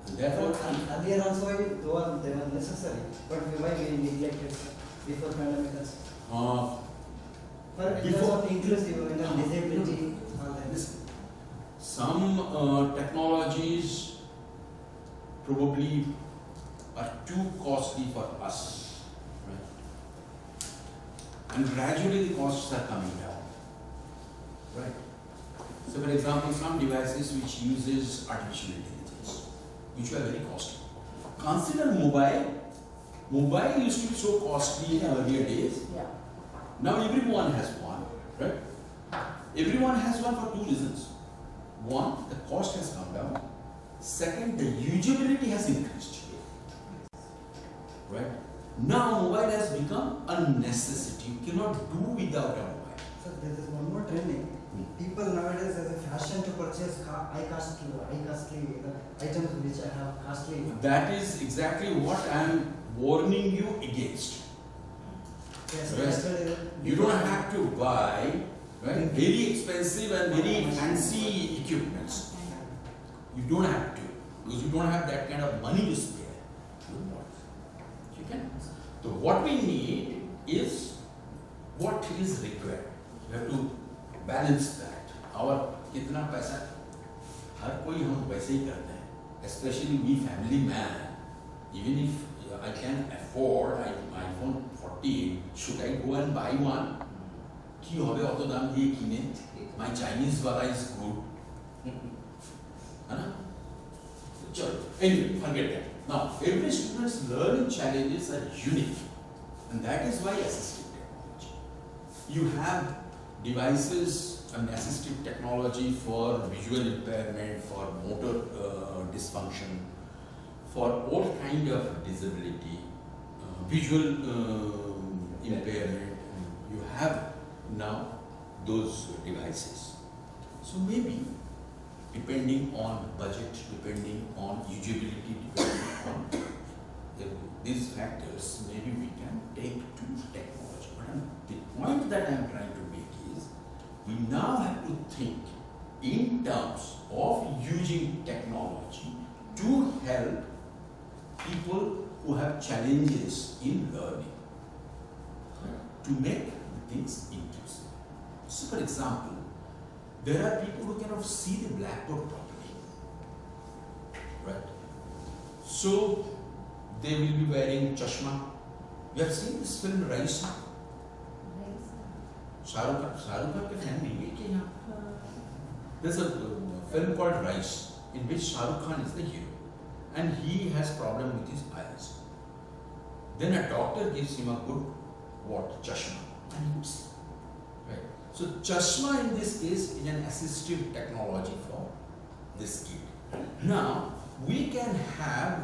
Speaker 2: And therefore,
Speaker 13: earlier also they were necessary, but why we neglected before pandemic? Before inclusive, disability, all that.
Speaker 2: Listen, some technologies probably are too costly for us, right? And gradually the costs are coming down, right? So for example, some devices which uses artificial intelligence, which were very costly. Consider mobile. Mobile used to be so costly in earlier days.
Speaker 3: Yeah.
Speaker 2: Now everyone has one, right? Everyone has one for two reasons. One, the cost has come down. Second, the usability has increased. Right? Now mobile has become a necessity. You cannot do without a mobile.
Speaker 13: So there is one more trending. People nowadays as a fashion to purchase high costly items which I have costly.
Speaker 2: That is exactly what I am warning you against.
Speaker 13: Yes,
Speaker 2: right? You don't have to buy very expensive and very fancy equipments. You don't have to, because you don't have that kind of money to spare. You can. So what we need is what is required. You have to balance that. और कितना पैसा हर कोई हम वैसे ही करते हैं, especially we family man. Even if I can afford iPhone 14, should I go and buy one? কি হবে অত দাম দিয়ে কিনে? My Chinese वाला is good. है ना? चलो, anyway, forget that. Now, every student's learning challenges are unique, and that is why assistive technology. You have devices and assistive technology for visual impairment, for motor dysfunction, for all kind of disability, visual impairment. You have now those devices. So maybe depending on budget, depending on usability, depending on these factors, maybe we can take to technology. But the point that I am trying to make is, we now have to think in terms of using technology to help people who have challenges in learning, to make things inclusive. So for example, there are people who cannot see the blackboard properly, right? So they will be wearing chashma. You have seen this film Rise? Shahrukh Khan के fan नहीं है क्या यहाँ? There's a film called Rise in which Shahrukh Khan is the hero, and he has problem with his eyes. Then a doctor gives him a good chashma, and he would see. Right. So chashma in this case is an assistive technology for this kid. Now we can have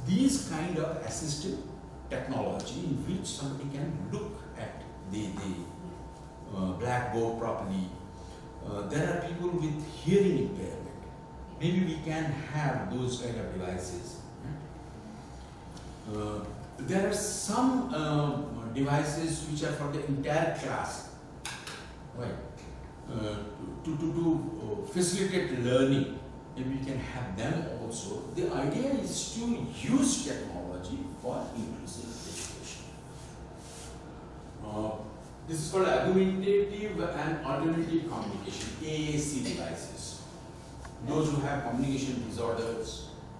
Speaker 2: these kind of assistive technology in which somebody can look at the blackboard properly. There are people with hearing impairment. Maybe we can have those kind of devices. There are some devices which are for the entire class, right? To facilitate learning, maybe we can have them also. The idea is to use technology for inclusive education. This is called argumentative and alternative communication, AAC devices. Those who have communication disorders,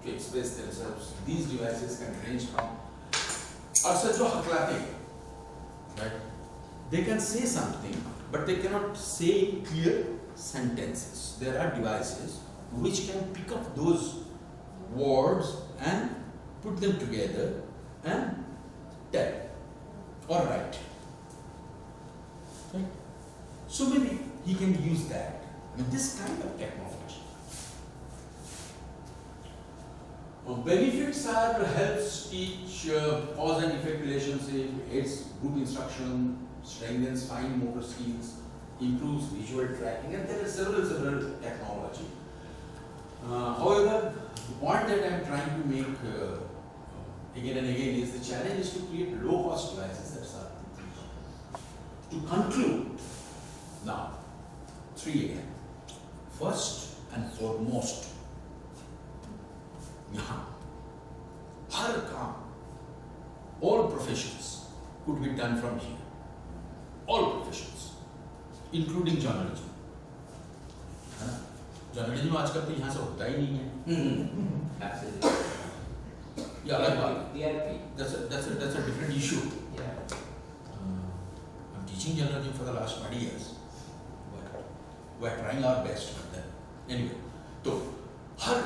Speaker 2: to express themselves, these devices can range from right? They can say something, but they cannot say clear sentences. There are devices which can pick up those words and put them together and tell or write. Right? So maybe he can use that. I mean, this kind of technology. Benefits are helps teach cause and effect relationship, aids group instruction, strengthens fine motor skills, improves visual tracking, and there are several technology. However, the point that I am trying to make again and again is the challenge is to create low cost devices that are. To conclude, now 3 again. First and foremost, यहाँ हर काम, all professions could be done from here. All professions, including journalism. है ना? Journalism आजकल तो यहाँ से होता ही नहीं है.
Speaker 8: Absolutely.
Speaker 2: ये अलग बात.
Speaker 8: TRP.
Speaker 2: That's a different issue.
Speaker 8: Yeah.
Speaker 2: I'm teaching journalism for the last 20 years, but we're trying our best with that. Anyway, so her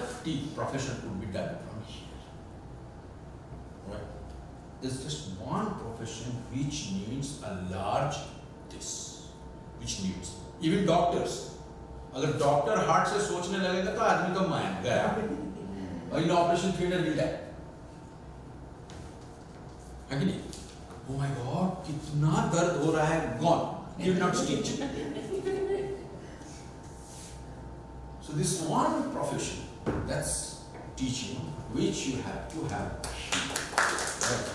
Speaker 2: profession could be done from here. Right? There's just one profession which needs a large this, which needs even doctors. अगर doctor heart से सोचने लगेगा तो आदमी का mind गया और इन operation theatre मिल जाए, है कि नहीं? Oh my God, कितना दर्द हो रहा है, gone. Did not stitch. So this one profession, that's teaching, which you have to have. Right.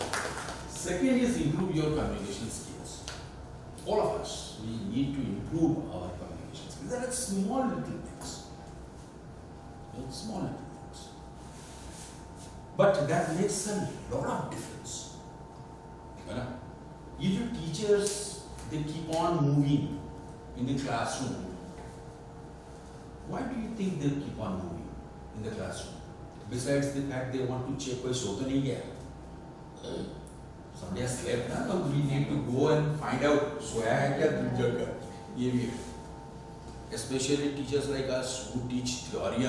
Speaker 2: Second is improve your communication skills. All of us, we need to improve our communication skills. There are small little things. Small little things. But that makes a lot of difference. If your teachers they keep on moving in the classroom. Why do you think they keep on moving in the classroom? Besides the fact they want to check koi so to nahi gaya. Somebody has slept, na? So we need to go and find out. Soya hai kya dil jagah? Ye bhi hai. Especially teachers like us who teach theory.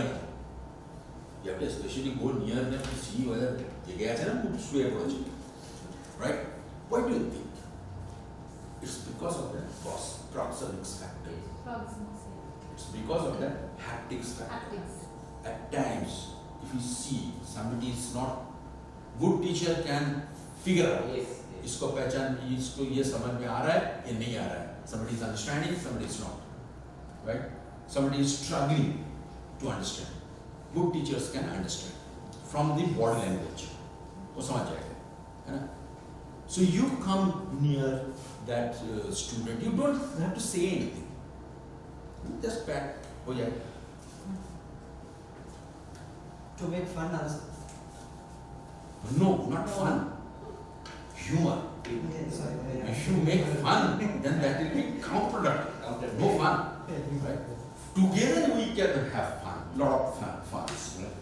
Speaker 2: You have to especially go near them to see whether they get a project. Right? Why do you think? It's because of that proxemics factor. It's because of that haptics factor. At times, if you see somebody is not good, teacher can figure out. इसको पहचान, इसको ये समझ में आ रहा है, ये नहीं आ रहा है. Somebody is understanding, somebody is not. Right? Somebody is struggling to understand. Good teachers can understand from the body language. वो समझ जाएगा, है ना? So you come near that student. You don't have to say anything. Just pat हो जाएगा.
Speaker 13: To make fun also.
Speaker 2: No, not fun. Humor. If you make fun, then that will be counterproductive. No fun. Right? Together we can have fun. Lot of fun. Right?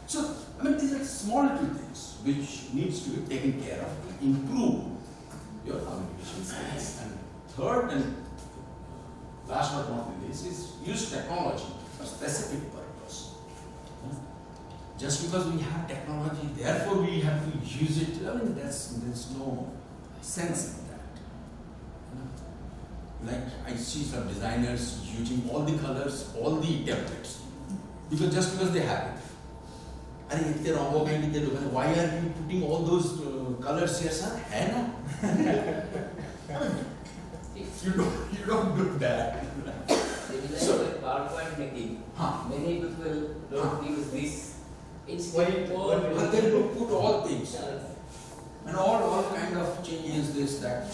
Speaker 2: So, I mean, these are small little things which needs to be taken care of to improve your communication skills. And third and last but not least is use technology for specific purpose. Just because we have technology, therefore we have to use it. I mean, there's no sense in that. Like I see some designers using all the colors, all the templates, because just because they have it. Why are you putting all those colors here, sir? Hai na? You don't do that.
Speaker 8: So, with PowerPoint making, many people don't use this. It's
Speaker 2: but they will put all things and all kind of changes, this, that.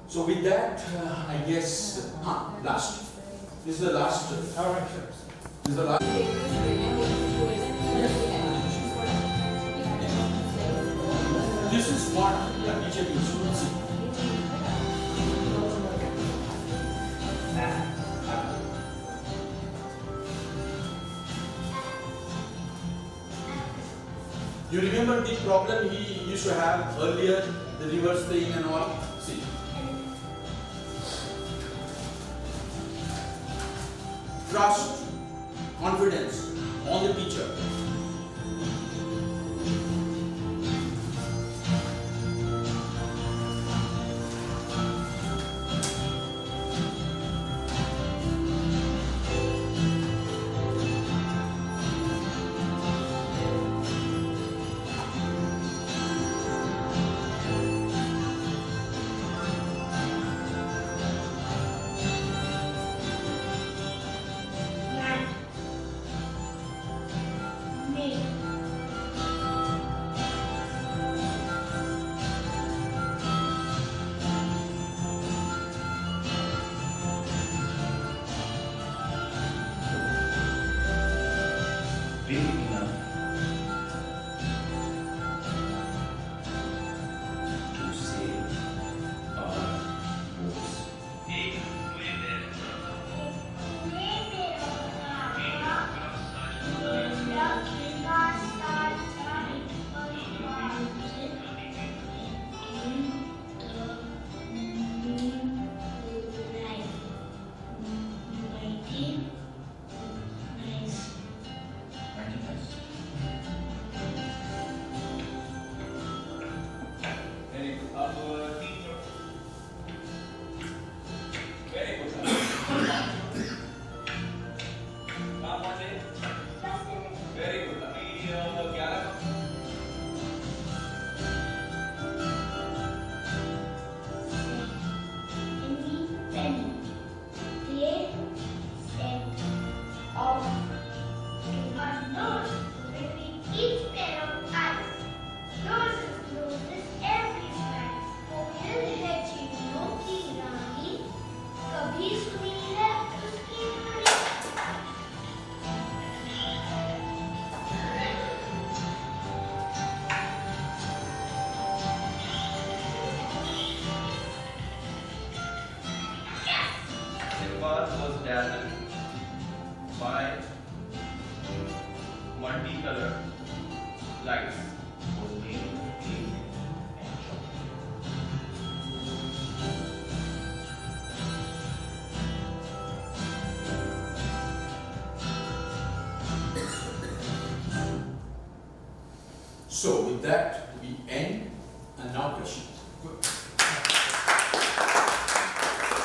Speaker 2: So with that, I guess, last. This is the last. This is the last. This is what the teacher should see. You remember the problem he used to have earlier, the reverse thing and all? See. Trust, confidence on the teacher.
Speaker 14: path was dazzled by multicolored lights was made clean and short.
Speaker 2: So with that, we end, and now questions. Good.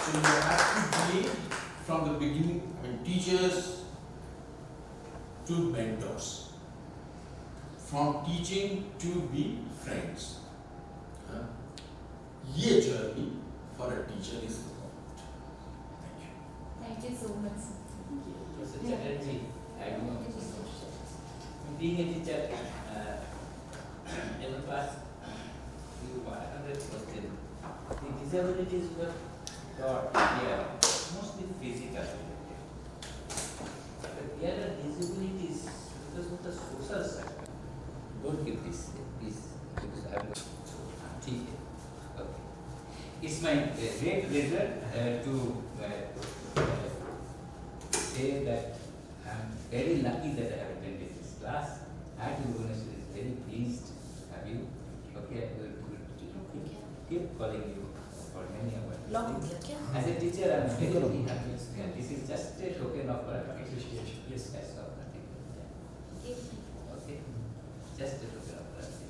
Speaker 2: So you have to be from the beginning, I mean, teachers to mentors, from teaching to be friends. ये journey for a teacher is important. Thank you.
Speaker 9: Thank you so much.
Speaker 8: Professor Chatterjee, I don't know. Being a teacher, in the past, you another question. The disabilities were taught here, mostly physical. But the other disabilities, because of the social sector, don't give this, please, because I'm okay. It's my great pleasure to say that I'm very lucky that I have attended this class. IIT Bhubaneswar is very pleased to have you. Okay, I will keep calling you for many hours. As a teacher, I'm very happy. Yeah, this is just a token of appreciation. Yes, that's all. Nothing. Okay, just a token of appreciation.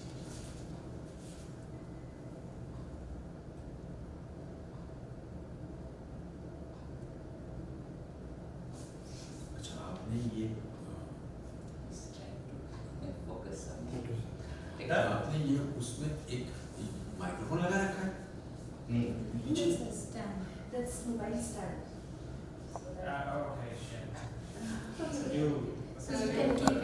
Speaker 2: अच्छा आपने ये
Speaker 8: Focus on
Speaker 2: आपने ये उसमें एक microphone लगा रखा है?
Speaker 8: नहीं,
Speaker 9: This is a stand. That's mobile stand.
Speaker 4: Okay, shit.
Speaker 9: So you can keep